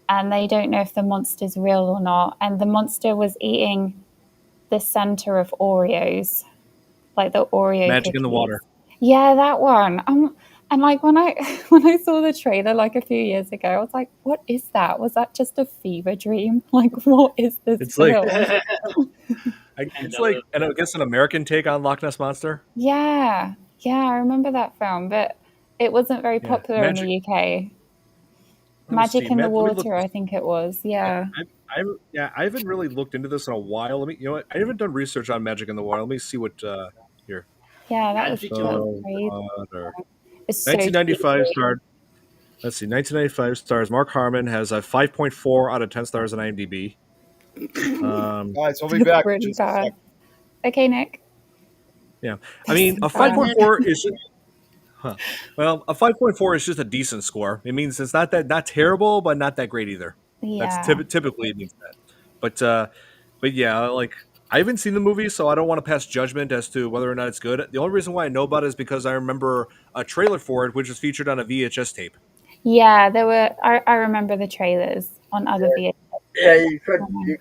and they don't know if the monster's real or not. And the monster was eating the center of Oreos, like the Oreo Magic in the cookies. water. Yeah, that one. And like when I when I saw the trailer like a few years ago, I was like, "What is that? Was that just a fever dream? Like, what is this It's like film?" it's Another. like, and I guess an American take on Loch Ness monster. Yeah, yeah, I remember that film, but it wasn't very Yeah, popular in the Magic. UK. Let me Magic see. in the Let me look Water, this. I think it was. Yeah, I haven't really looked into this in a while. Let me, you know what? I haven't done research on Magic in the Water. Let me see what here. yeah, Magic in that the. was So, crazy. Water. It's so 1995 cheesy. starred. Let's see. 1995 stars. Mark Harmon has a 5.4 out of 10 stars on IMDb. All right, so I'll be It's back in really just a bad. second. Okay, Nick. Yeah, I That's mean so a bad. 5.4 is huh. Well, a 5.4 is just a decent score. It means it's not terrible, but not that great either. That's Yeah, typically it means that. But yeah, like I haven't seen the movie, so I don't want to pass judgment as to whether or not it's good. The only reason why I know about it is because I remember a trailer for it, which was featured on a VHS tape. yeah. There were. I remember the trailers on other Yeah, VHS yeah. tapes. You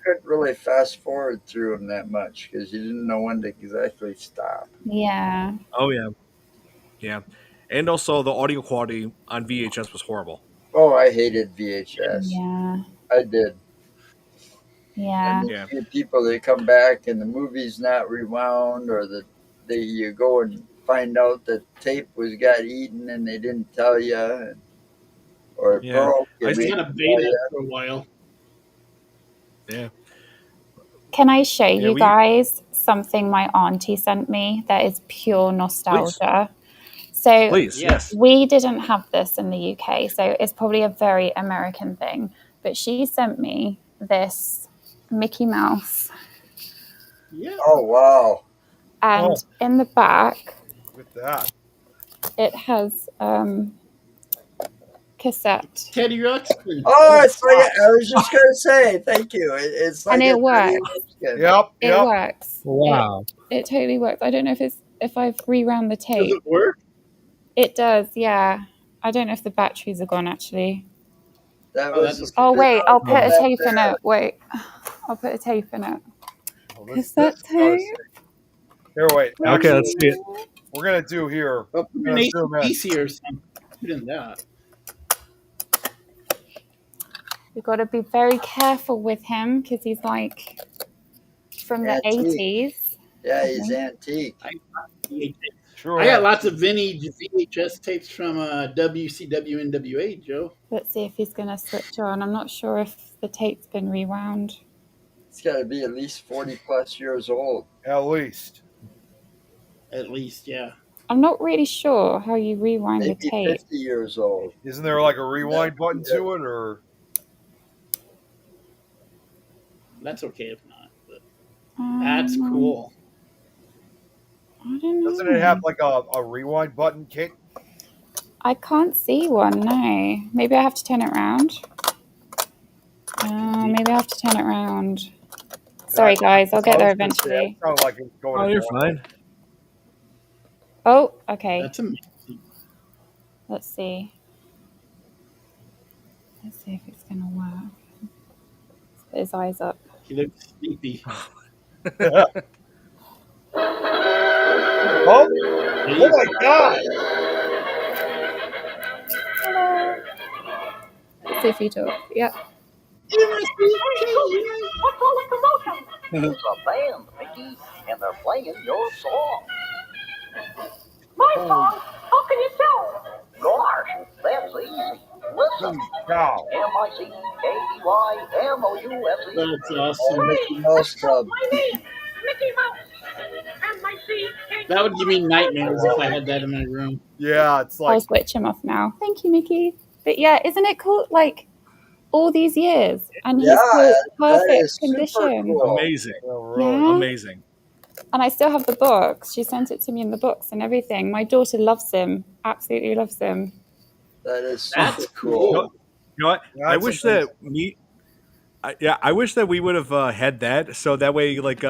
couldn't really fast forward through them that much because you didn't know when to exactly stop. Yeah, Oh yeah, yeah, and also the audio quality on VHS was horrible. Oh, I hated VHS. yeah, I did. And yeah, then Yeah, you get people that come back and the movie's not rewound, or you go and find out that tape got eaten and they didn't tell you, or it yeah, broke I and We they had a didn't tell beta you. for a while. yeah. Can I show you we- guys something my auntie sent me that is pure nostalgia? So Please, Yes. yes. we didn't have this in the UK, so it's probably a very American thing. But she sent me this Mickey Mouse, Yeah. Oh wow! and in the back Look at that. it has cassette, Teddy Ruxpin. Oh, it's like I was just gonna say. Thank you. It's like and a it Teddy works. Ruxpin. Yep. It Yep. works. Wow. It totally works. I don't know if I've rewound the Does tape. it work? It does, yeah. I don't know if the batteries are gone actually. That Oh, was that's the Oh wait, I'll put a that tape in there. it. Wait, I'll put a tape in it. Well, Cassette is gotta tape. see. Here, wait. Okay, Actually, let's see it. we're gonna do here. Well, put We're an gonna zoom in. ACDC or something. Put in that. We've got to be very careful with him because he's like from the Antique. 80s. Yeah, he's antique. VHS. Sure. I got am. lots of vintage VHS tapes from WCW NWA, Joe. Let's see if he's going to switch on. I'm not sure if the tape's been rewound. It's got to be at least 40 plus years old. At least. At least, yeah. I'm not really sure how you rewind the Maybe tape. 50 years old. Isn't there like a rewind button to it, or That's okay if not. But that's Um, cool. I don't know. doesn't it have like a rewind button, Kate? I can't see one, no. Maybe I have to turn it around. Maybe I have to turn it around. Sorry, guys. I'll get there eventually. It sounded like it was going. Oh, you're normal. fine. Oh, okay. That's amazing. Let's see. Let's see if it's going to work. Let's put his eyes up. He looks sleepy. Oh, oh my God! Let's see if he talks. Yep. It's a band, Mickey, and they're playing your song. My song? How can you tell? Gosh, that's easy. Listen. Cow. MICKEYMOUSE. That's awesome. Mickey Mouse Club. My name, Mickey Mouse. And my That would give me nightmares if I had that in my room. Yeah, it's I'll like switch him off now. Thank you, Mickey. But yeah, isn't it cool? Like, all these years, and he's Yeah, still that perfect is super condition. cool. Amazing. Yeah. Amazing. And I still have the box. She sent it to me in the box and everything. My daughter loves him. Absolutely loves him. That is That's super cool. cool. You know what? Yeah, I that's wish amazing. that I wish that we would have had that, so that way, like,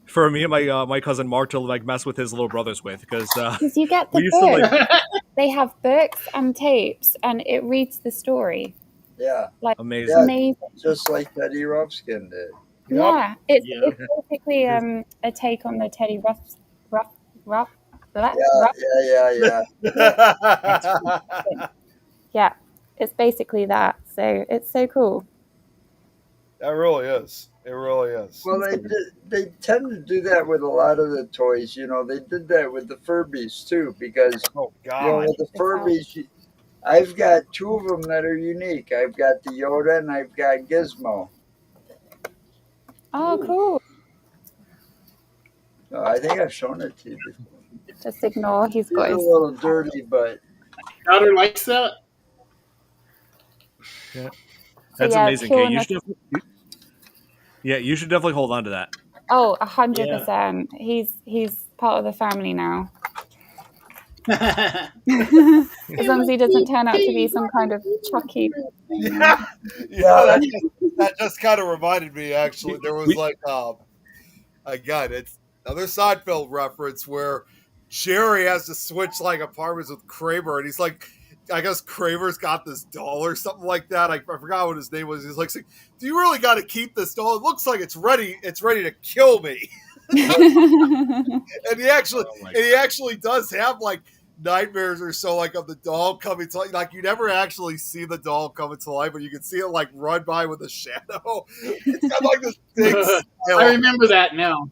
for me and my cousin Mark to like mess with his little brothers with, because Because you get we the used to like. book. They have books and tapes, and it reads the story. Yeah, Like, Amazing. Yeah. amazing. just like Teddy Ruxpin did. Yeah, it's Yep. basically a take on the Teddy Ruff. Yeah. Yeah, it's basically that. So it's so cool. That really is. It really is. Well, they tend to do that with a lot of the toys. You know, they did that with the Furbies too, because Oh you know, God. with the Furbies, I've got two of them that are unique. I've got the Yoda and I've got Gizmo. Oh, cool. No, I think I've shown it to you before. Just ignore. He's It's got a his. little dirty, but Daughter likes that? That's yeah, amazing, pure Kate. You should definitely hold on to that. Oh, 100%. He's part of the family now. As long as he doesn't turn out to be some kind of Chucky. Yeah, that just kind of reminded me. Actually, there was like again, it's another Seinfeld reference where Jerry has to switch like apartments with Kramer, and he's like, I guess Kramer's got this doll or something like that. I forgot what his name was. He's like, "Do you really got to keep this doll? It looks like it's ready. It's ready to kill me." And he actually does have like nightmares or so, like of the doll coming to life. Like you never actually see the doll coming to life, but you can see it like run by with a shadow. It's got like this big smile. I remember that now.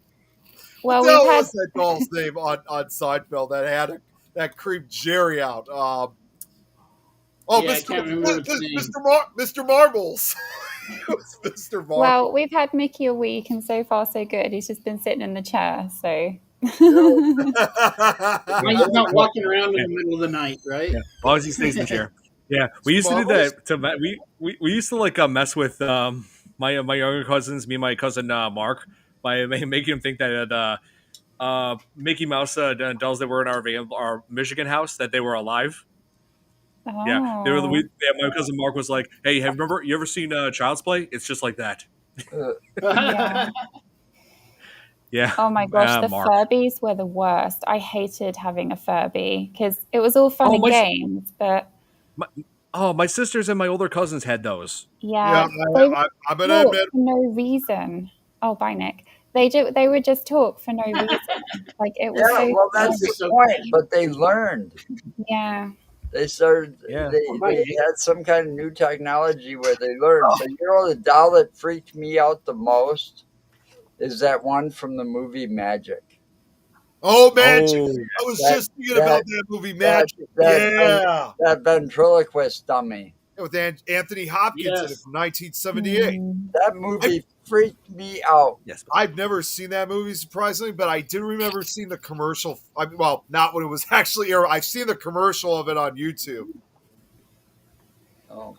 Well, What we've had. was that doll's name on Seinfeld that creeped Jerry out? Yeah, I can't remember its name. Mr. Marbles. It was Mr. Marvel. Well, we've had Mickey a week, and so far so good. He's just been sitting in the chair, so. Now he's not walking around in the middle of the night, right? Yeah, as long as he stays in the chair. Yeah, we used to do Marvelous. that. We used to like mess with my younger cousins, me and my cousin Mark, by making him think that Mickey Mouse dolls that were in our Michigan house that they were alive. Yeah, they were. Oh. My cousin Mark was like, "Hey, you ever seen Child's Play? It's just like that." Yeah. Yeah. Oh my gosh, the Mark. Furbies were the worst. I hated having a Furby because it was all fun Oh, and games, but my sisters and my older cousins had those. yeah, Yeah, they I'm would gonna talk admit. for no reason. Oh, bye, Nick. They would just talk for no reason. Like it was Yeah, so well, that's fun. the point. But they learned. Yeah. They started. Yeah. They had some kind of new technology where they learned. But the doll that freaked me out the most is that one from the movie Magic. Oh, Magic! Oh, I was just thinking about that movie, Magic. That ventriloquist dummy. With Anthony Hopkins in it Yes. from 1978. That movie freaked me out. yes. I've never seen that movie, surprisingly, but I do remember seeing the commercial. Well, not when it was actually aired. I've seen the commercial of it on YouTube. Oh.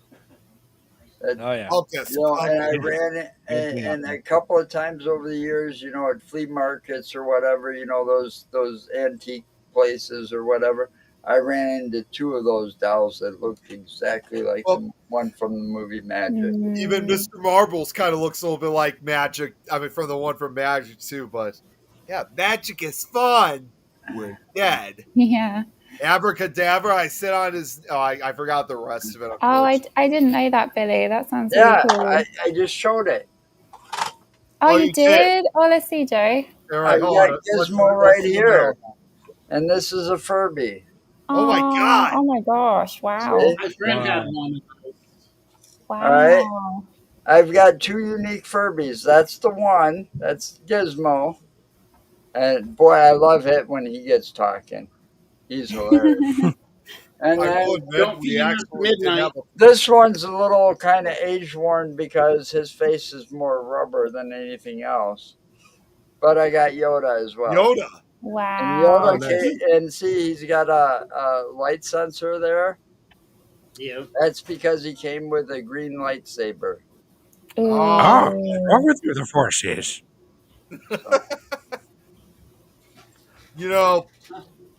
Oh yeah. And I ran it, and a couple of times over the years, at flea markets or whatever, those antique places or whatever, I ran into two of those dolls that looked exactly like the one from the movie Magic. Even Mr. Marbles kind of looks a little bit like Magic. I mean, from the one from Magic too, but yeah, Magic is fun. We're dead. Yeah. Abracadabra, I sit on his. Oh, I forgot the rest of it. Oh, I didn't know that, Billy. That sounds really cool. I just showed it. Oh, you did? Oh, let's see, Joe. All right, I got Gizmo right here, and this is a Furby. Oh my god! Oh my gosh! Wow! My friend had one. Wow! All right, I've got two unique Furbies. That's the one. That's Gizmo, and boy, I love it when he gets talking. He's hilarious. And then this one's a little kind of age worn because his face is more rubber than anything else. But I got Yoda as well. Yoda. Wow. And Yoda and see, he's got a light sensor there. Yeah. That's because he came with a green lightsaber. Oh, over through the Force is.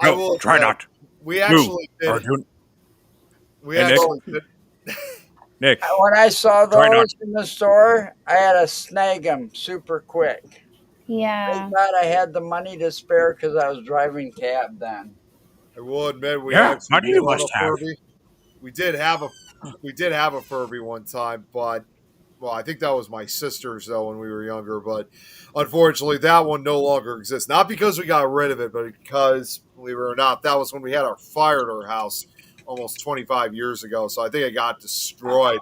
I will try not. We actually did. We actually did. Nick, when I saw those in the store, I had to snag them super quick. Yeah. Thank God I had the money to spare because I was driving cab then. I will admit we money you must have. Furby. We did have a Furby one time, but I think that was my sister's though when we were younger. But unfortunately, that one no longer exists. Not because we got rid of it, but because, believe it or not, that was when we had our fire at our house almost 25 years ago. So I think it got destroyed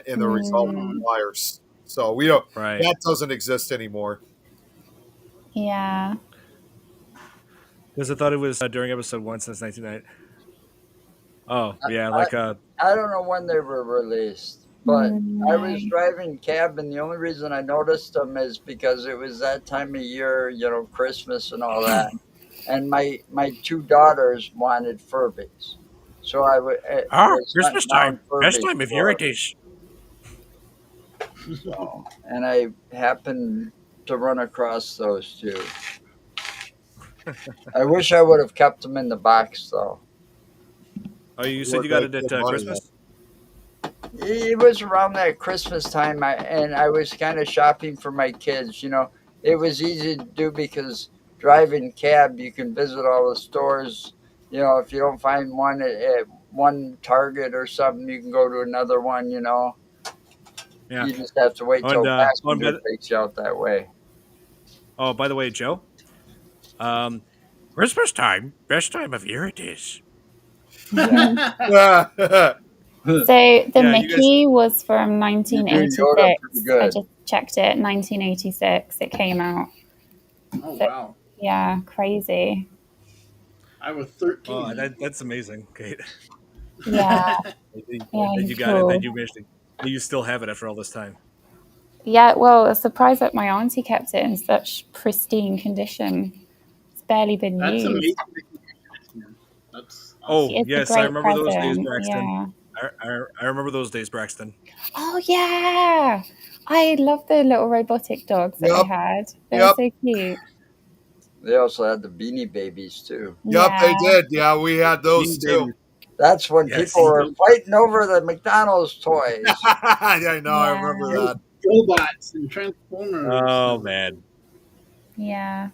in the result of the fires. So we don't. Right. That doesn't exist anymore. Yeah. Because I thought it was during episode 1 since 1990. Oh yeah, I don't know when they were released, but I was driving cab, and the only reason I noticed them is because it was that time of year, Christmas and all that, and my two daughters wanted Furbies, so I would. Christmas time, best time of year it is. So, and I happened to run across those two. I wish I would have kept them in the box, though. Oh, you said you got it at Christmas? It was around that Christmas time, and I was kind of shopping for my kids. It was easy to do because driving cab, you can visit all the stores. If you don't find one at one Target or something, you can go to another one. Yeah. You just have to wait till passenger takes you out that way. Oh, by the way, Joe, Christmas time, best time of year it is. Yeah. So the Mickey was from 1986. I just checked it. 1986. It came out. Oh wow! Yeah, crazy. I was 13. Oh, that's amazing, Kate. Yeah. You got it. That you mentioned. You still have it after all this time. Yeah, well, a surprise that my auntie kept it in such pristine condition. It's barely been That's used. amazing. That's Oh, awesome. It's a yes, I great remember those days, present. Braxton. Yeah. I remember those days, Braxton. Oh yeah, I love the little robotic dogs that they Yep. had. They were Yep. so cute. They also had the Beanie Babies too. Yep, they Yeah, did. Yeah, we had those Beanie too. Babies. That's when Yes. people were fighting over the McDonald's toys. I know. I Yeah. remember that. Robots and Transformers. Oh man. yeah,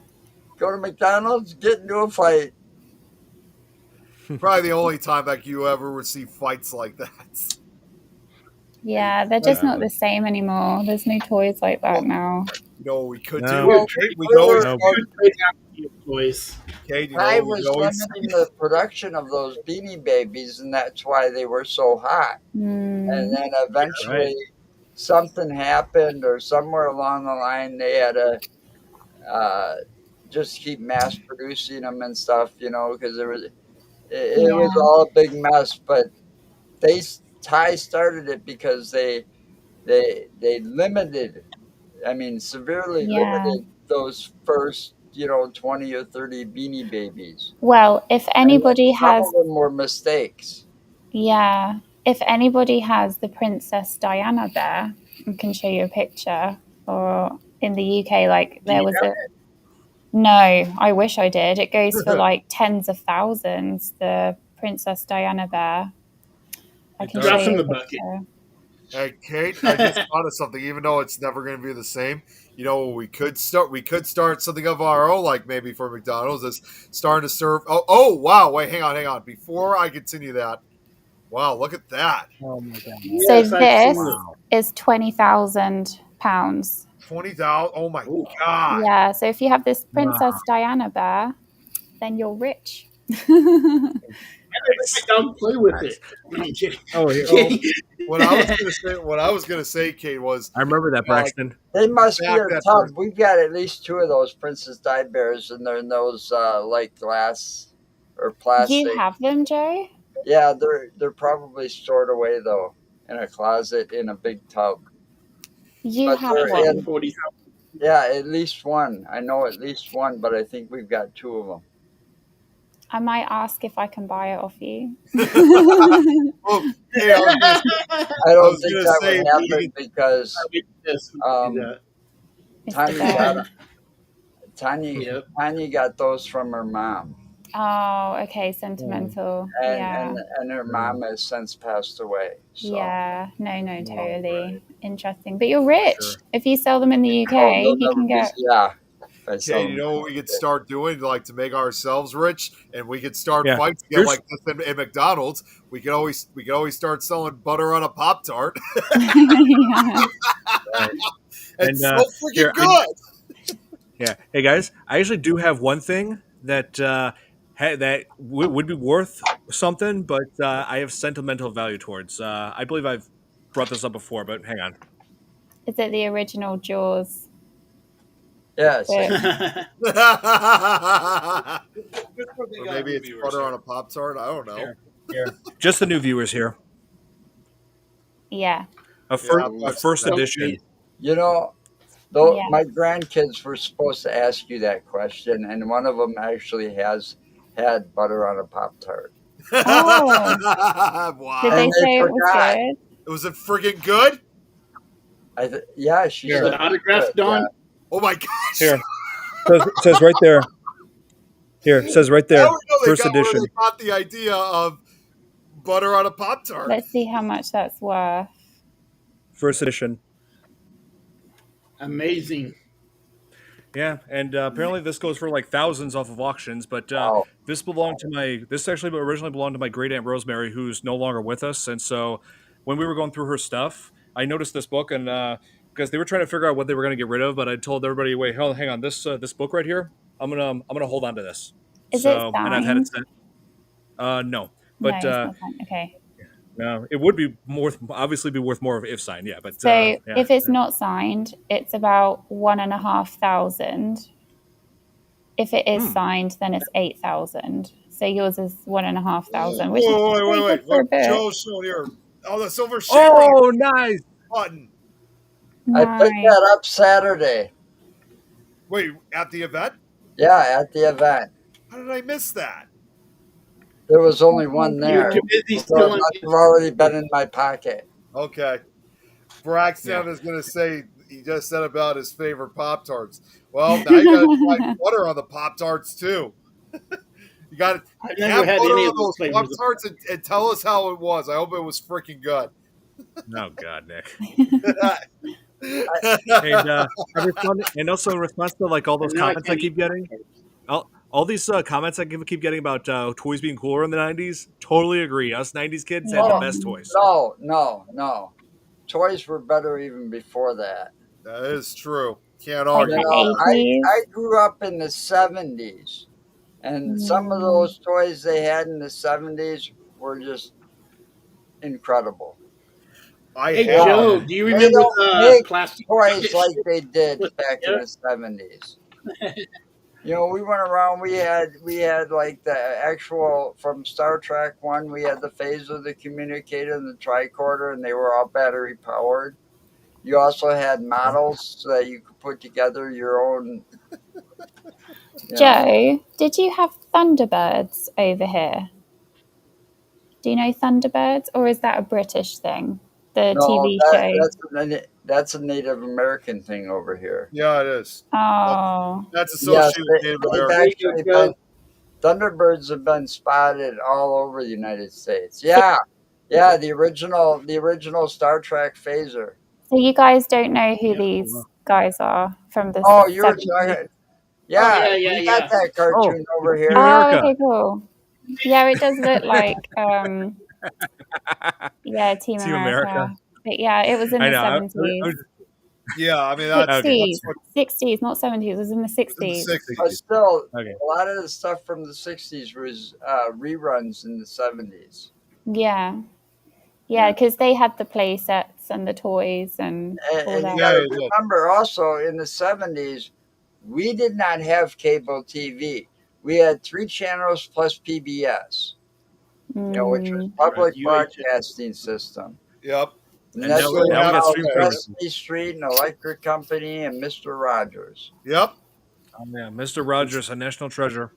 Go to McDonald's, get into a fight. Probably the only time like you ever would see fights like that. yeah. They're just not the same anymore. There's no toys like that now. You know what we could No. do? Well, We could always No. Toys. Kate, you know I what we was could always limiting the production of those Beanie Babies, and that's why they were so hot. Mm, And then eventually something happened, or somewhere along the line, they had to just keep mass producing them and stuff, because it was Yeah. all a big mess. But Ty started it because they limited, severely Yeah. limited those first 20 or 30 Beanie Babies. Well, if anybody And some has, of them were mistakes. yeah, if anybody has the Princess Diana bear, I can show you a picture. Or in the UK, like there was a. No, I wish I did. It goes for like tens of thousands. The Princess Diana bear. I It can does. show Drops you in a the bucket. picture. Hey, Kate, I just thought of something. Even though it's never going to be the same, we could start something of our own, like maybe for McDonald's, is starting to serve. Oh, wow! Wait, hang on. Before I continue that, wow, look at that. Oh my god. So Yes, I've this seen it. is £20,000. 20,000. Oh my god! Yeah. So if you have this Princess Diana bear, then you're rich. Don't play with it. No, I'm kidding. Oh, yeah. Kidding. What I was gonna say, Kate, was I remember that, Braxton. They must be Back a that tub. first- We've got at least 2 of those Princess Di bears, and they're in those like glass or plastic. You have them, Joe? Yeah, they're probably stored away though in a closet in a big tub. You But have they're one. in- 40,000. Yeah, at least one. I know at least one, but I think we've got 2 of them. I might ask if I can buy it off you. Oh, hey, I was think gonna that say, would happen because Yes, It's Tanya the got bear. Tanya got those from her mom, Oh, okay, sentimental. and Yeah. and her mom has since passed away. So. Yeah. No, totally. Interesting. But you're rich. Sure. If you sell them in the UK, Oh, they'll you never can be- get. yeah. If I sell Okay, them. you know what we could start doing, like to make ourselves rich, and we could start Yeah. fights again, Here's- like this in McDonald's. We could always start selling butter on a Pop Tart. Yeah. It's so And, freaking here, good. Yeah. Hey guys, I actually do have one thing that would be worth something, but I have sentimental value towards. I believe I've brought this up before, but hang on. Is it the original Jaws? Yes. But- Or maybe it's butter on a Pop Tart. I don't know. Here. Just the new viewers here. yeah. A first edition. Though Yeah. my grandkids were supposed to ask you that question, and one of them actually has had butter on a Pop Tart. Oh. Wow. Did they And say it was forgot. good? Was it freaking good? Yeah, she Here. said. An autograph good, done. Oh my gosh. Here. Says right there. Here, it says right there. Now we know they First got where edition. they got the idea of butter on a Pop Tart. Let's see how much that's worth. First edition. Amazing. Yeah, and apparently this goes for like thousands off of auctions. But Wow. this actually originally belonged to my great aunt Rosemary, who's no longer with us. And so when we were going through her stuff, I noticed this book, and because they were trying to figure out what they were going to get rid of, but I told everybody, wait, hang on, this book right here, I'm gonna hold on to this. Is it and I've had it signed? sent. No, but no, it's not signed. Okay. no, it would be obviously be worth more if signed. Yeah, but So yeah. if it's not signed, it's about 1,500. If it is signed, then it's 8,000. So yours is 1,500, which is pretty good for a Wait. book. Joe's showing here. Oh, the Silver Shamrock Oh, nice. button. I picked Nice. that up Saturday. Wait, at the event? Yeah, at the event. How did I miss that? There was only That's one so You're there. too cool. busy So it stealing. must have already been in my pocket. Okay. Braxton Yeah. is going to say he just said about his favorite Pop Tarts. Well, now you got to try butter on the Pop Tarts too. You got to I've never have had butter any on of those those Pop flavors. Tarts and tell us how it was. I hope it was freaking good. Oh God, Nick. And I, and also in response to like all those And now I comments I can't eat keep getting, all these comments I keep getting about toys being cooler in the '90s. Totally agree. Us '90s kids had the oh, best toys. no. Toys were better even before that. That is true. Can't Like You argue the with know, that. I 80s. grew up in the 70s, and some of Mm. those toys they had in the 70s were just incredible. I Hey had Now, Joe, Yeah. do you they remember don't the make plastic toys bucket like shit they did with back in the the 70s. You know, we went around. We had like the actual from Star Trek one. We had the phaser, the communicator, and the tricorder, and they were all battery powered. You also had models so that you could put together your own. You know, Joe, did you have Thunderbirds over here? Do you know Thunderbirds, or is that a British thing? The no, TV show. that's a Native American thing over here. Yeah, it is. Oh, That's Yes, associated with Native they've There Americans. you actually go, been Thunderbirds have been spotted all over the United States. Yeah, yeah, the original Star Trek phaser. so you guys don't know who Joe. these guys are from the Oh, you were 70s? talking. Oh Yeah, yeah, we got that Oh, cartoon over Team here. Oh, America. okay, cool. Yeah, it does look like yeah, Team Team America. America. But yeah, it was in I the know. 70s. Yeah, I mean Okay. 60s. that's what 60s, not 70s. It was in the was in the 60s. But 60s. still, Okay. a lot of the stuff from the 60s was reruns in the 70s. Yeah. Yeah, Yeah. because they had the play sets and the toys and all And you that. got Yeah, to it did. remember also in the 70s, we did not have cable TV. We had 3 channels plus PBS, which was Mm, right. public UHF. broadcasting system. Yep. And And We that's now where still you now we have got know stream today. services. Sesame Street and Electric Company and Mr. Rogers. Yep. Oh, yeah, Mr. Rogers, a national treasure.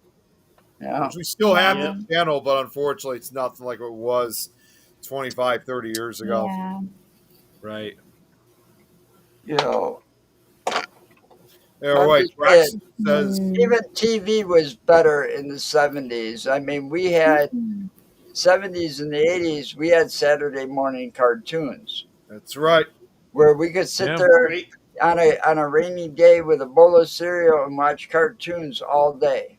Yeah. Which we still have yeah. the channel, but unfortunately it's nothing like it was 25, 30 years ago. Yeah. Right. You know, Yeah, I'm right. just saying, Braxton says Mm. even TV was better in the 70s. I mean, we had Mm. 70s and the 80s, we had Saturday morning cartoons that's right. where we could sit Yeah. there Great. on a rainy day with a bowl of cereal and watch cartoons all day,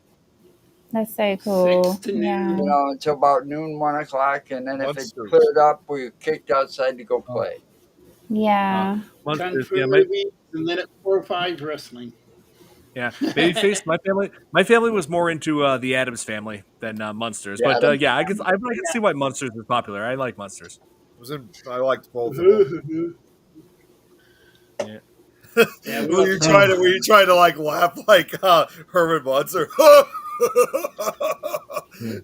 That's so 6 cool. to Yeah. noon. until about noon, 1 o'clock. And then if it Monsters. cleared up, we were kicked outside to go Oh, play. Yeah. Monsters. Country Yeah, movies, and then at 4 or 5 wrestling. yeah. Babyface. My family was more into the Adams Family than Munsters. Yeah, But yeah, I can see why Munsters is popular. I like Munsters. I liked both of them. Yeah. Yeah, we Were love you the trying to like laugh like Herman Munster? Hmm.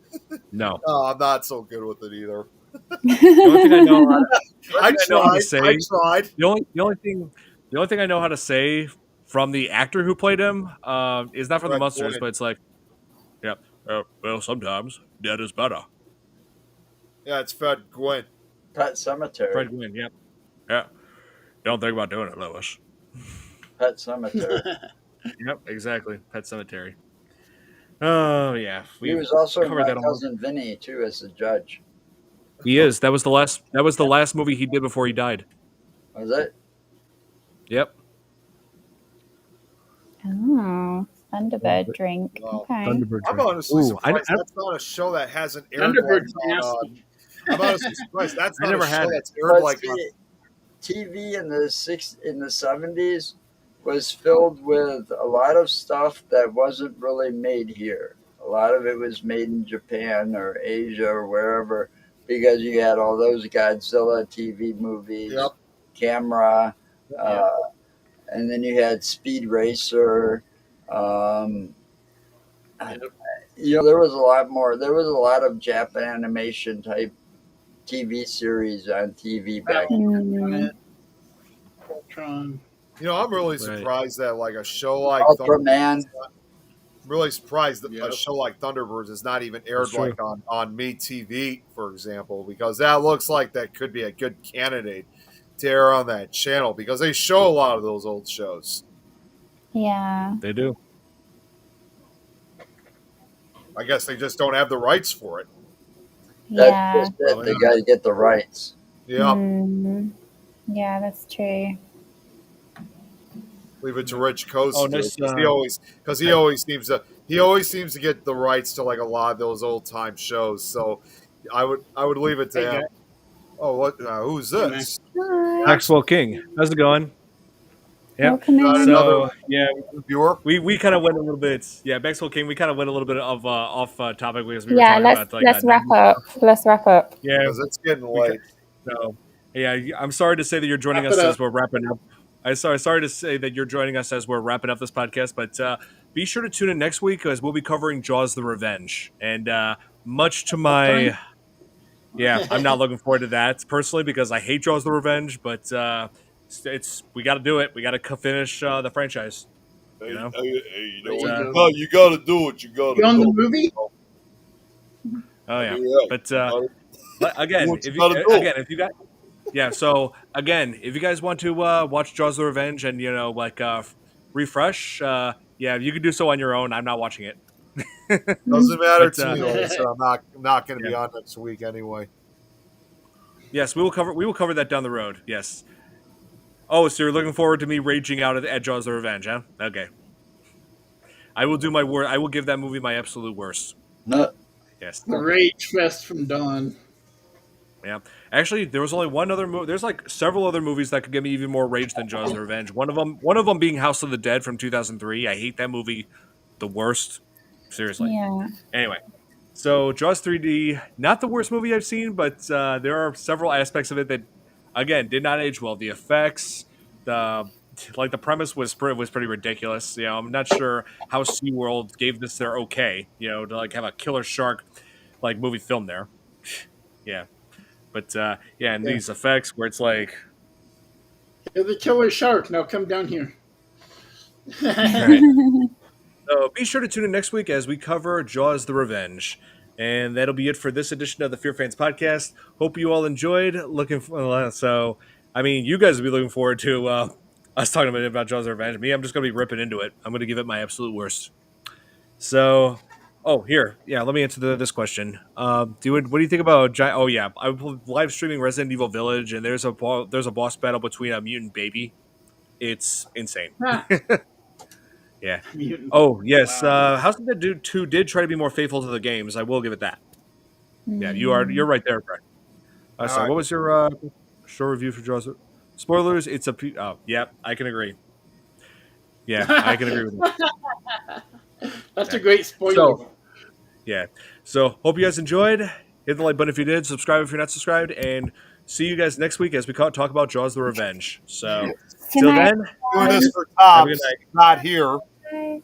No. Oh, I'm not so good with it either. The only thing I know, I how to tried. say, I tried. the only thing I know how to say from the actor who played him is not from the Fred Munsters, Gwynn. but it's like, yeah. Well, sometimes dead is better. Yeah, it's Fred Gwynn. Pet Cemetery. Fred Gwynn. Yep. Yeah. Don't think about doing it, Lewis. Pet Cemetery. Yep. Exactly. Pet Cemetery. Oh yeah, He we've was also in covered My that almost. Cousin Vinny, too, as the judge. He is. That was the last. That was the last movie he did before he died. Was it? Yep. Oh, Thunderbird drink. Wow. Okay. Thunderbird I'm drink. honestly Ooh, surprised that's not a show that hasn't aired Thunderbird's like on. nasty. I'm honestly surprised that's I not never a show had it. that's aired But like on. see, TV in the 70s was filled with a lot of stuff that wasn't really made here. A lot of it was made in Japan or Asia or wherever, because you had all those Godzilla TV movies, Yep. Camera, Yeah. and then you had Speed Racer. Um, Yep. there was a lot more. There was a lot of Japan animation type TV series on TV back. Mm. Ultron. You know, I'm really Right. surprised that like a show like Ultraman. I'm really surprised that Yep. a show like Thunderbirds is not even aired That's true. like on Me TV, for example, because that looks like that could be a good candidate to air on that channel because they show a lot of those old shows. Yeah. They do. I guess they just don't have the rights for it. That's Yeah. just it. They got to get the rights. Yeah, Mm. Yeah, that's true. leave it to Rich Coast Oh, to do nice, it, because he always seems to get the rights to like a lot of those old time shows. So I would leave it to Hey, him. guys. Oh, what? Who's Hey, this? Hi. Maxwell King. How's it going? Yep. Welcome Got in. another So yeah, viewer. we kind of went a little bit. Yeah, Maxwell King. We kind of went a little bit of off topic because we were Yeah, talking about like let's wrap up. Let's wrap up. Yeah, Because it's getting we ca- late. so yeah. I'm sorry to say that you're joining Wrap us it as up. we're wrapping up. Sorry to say that you're joining us as we're wrapping up this podcast, but be sure to tune in next week as we'll be covering Jaws: The Revenge, and much to my yeah, I'm not looking forward to that personally because I hate Jaws: The Revenge, but it's we got to do it. We got to finish the franchise. You know? You There know, you what? You got to do what you got to You on the do. movie? Oh yeah, Yeah. but Do what you gotta do. if you got yeah, so again, if you guys want to watch Jaws: The Revenge and like refresh, yeah, you can do so on your own. I'm not watching it. Doesn't matter But, to me. Like I said, I'm not going to be yeah. on next week anyway. Yes, we will cover that down the road. Yes. Oh, so you're looking forward to me raging out at Jaws: The Revenge, huh? Okay. I will do my worst. I will give that movie my absolute worst. No. Yes. The Rage Fest from Dawn. Yeah. Actually, there was only one other movie. There's like several other movies that could give me even more rage than Jaws: The Revenge. One of them being House of the Dead from 2003. I hate that movie the worst. Seriously. Yeah. Anyway, so Jaws 3D, not the worst movie I've seen, but there are several aspects of it that, again, did not age well. The effects, the premise was pretty ridiculous. You know, I'm not sure how SeaWorld gave this their okay. You know, to like have a killer shark like movie filmed there. Yeah, but yeah, and these effects where it's like, You're the killer shark. Now come down here. right. So be sure to tune in next week as we cover Jaws: The Revenge. And that'll be it for this edition of the FearFans podcast. Hope you all enjoyed. So, I mean, you guys will be looking forward to us talking a bit about Jaws: The Revenge. Me, I'm just going to be ripping into it. I'm going to give it my absolute worst. So, here. Yeah, let me answer this question. What do you think about oh, yeah. I'm live streaming Resident Evil Village, and there's a boss battle between a mutant baby. It's insane. Yeah. Mutant. Oh, yes. Wow. House of the Dead 2 did try to be more faithful to the games. I will give it that. Yeah, you're right there, Brett. Sorry, right. what was your show review for Jaws? Spoilers, it's a... Oh, yeah, I can agree. Yeah, I can agree with that. That's a great spoiler. So, yeah. So, hope you guys enjoyed. Hit the like button if you did. Subscribe if you're not subscribed. And see you guys next week as we talk about Jaws: The Revenge. So, till then, Doing this for have a good Tom's night. not here. Bye.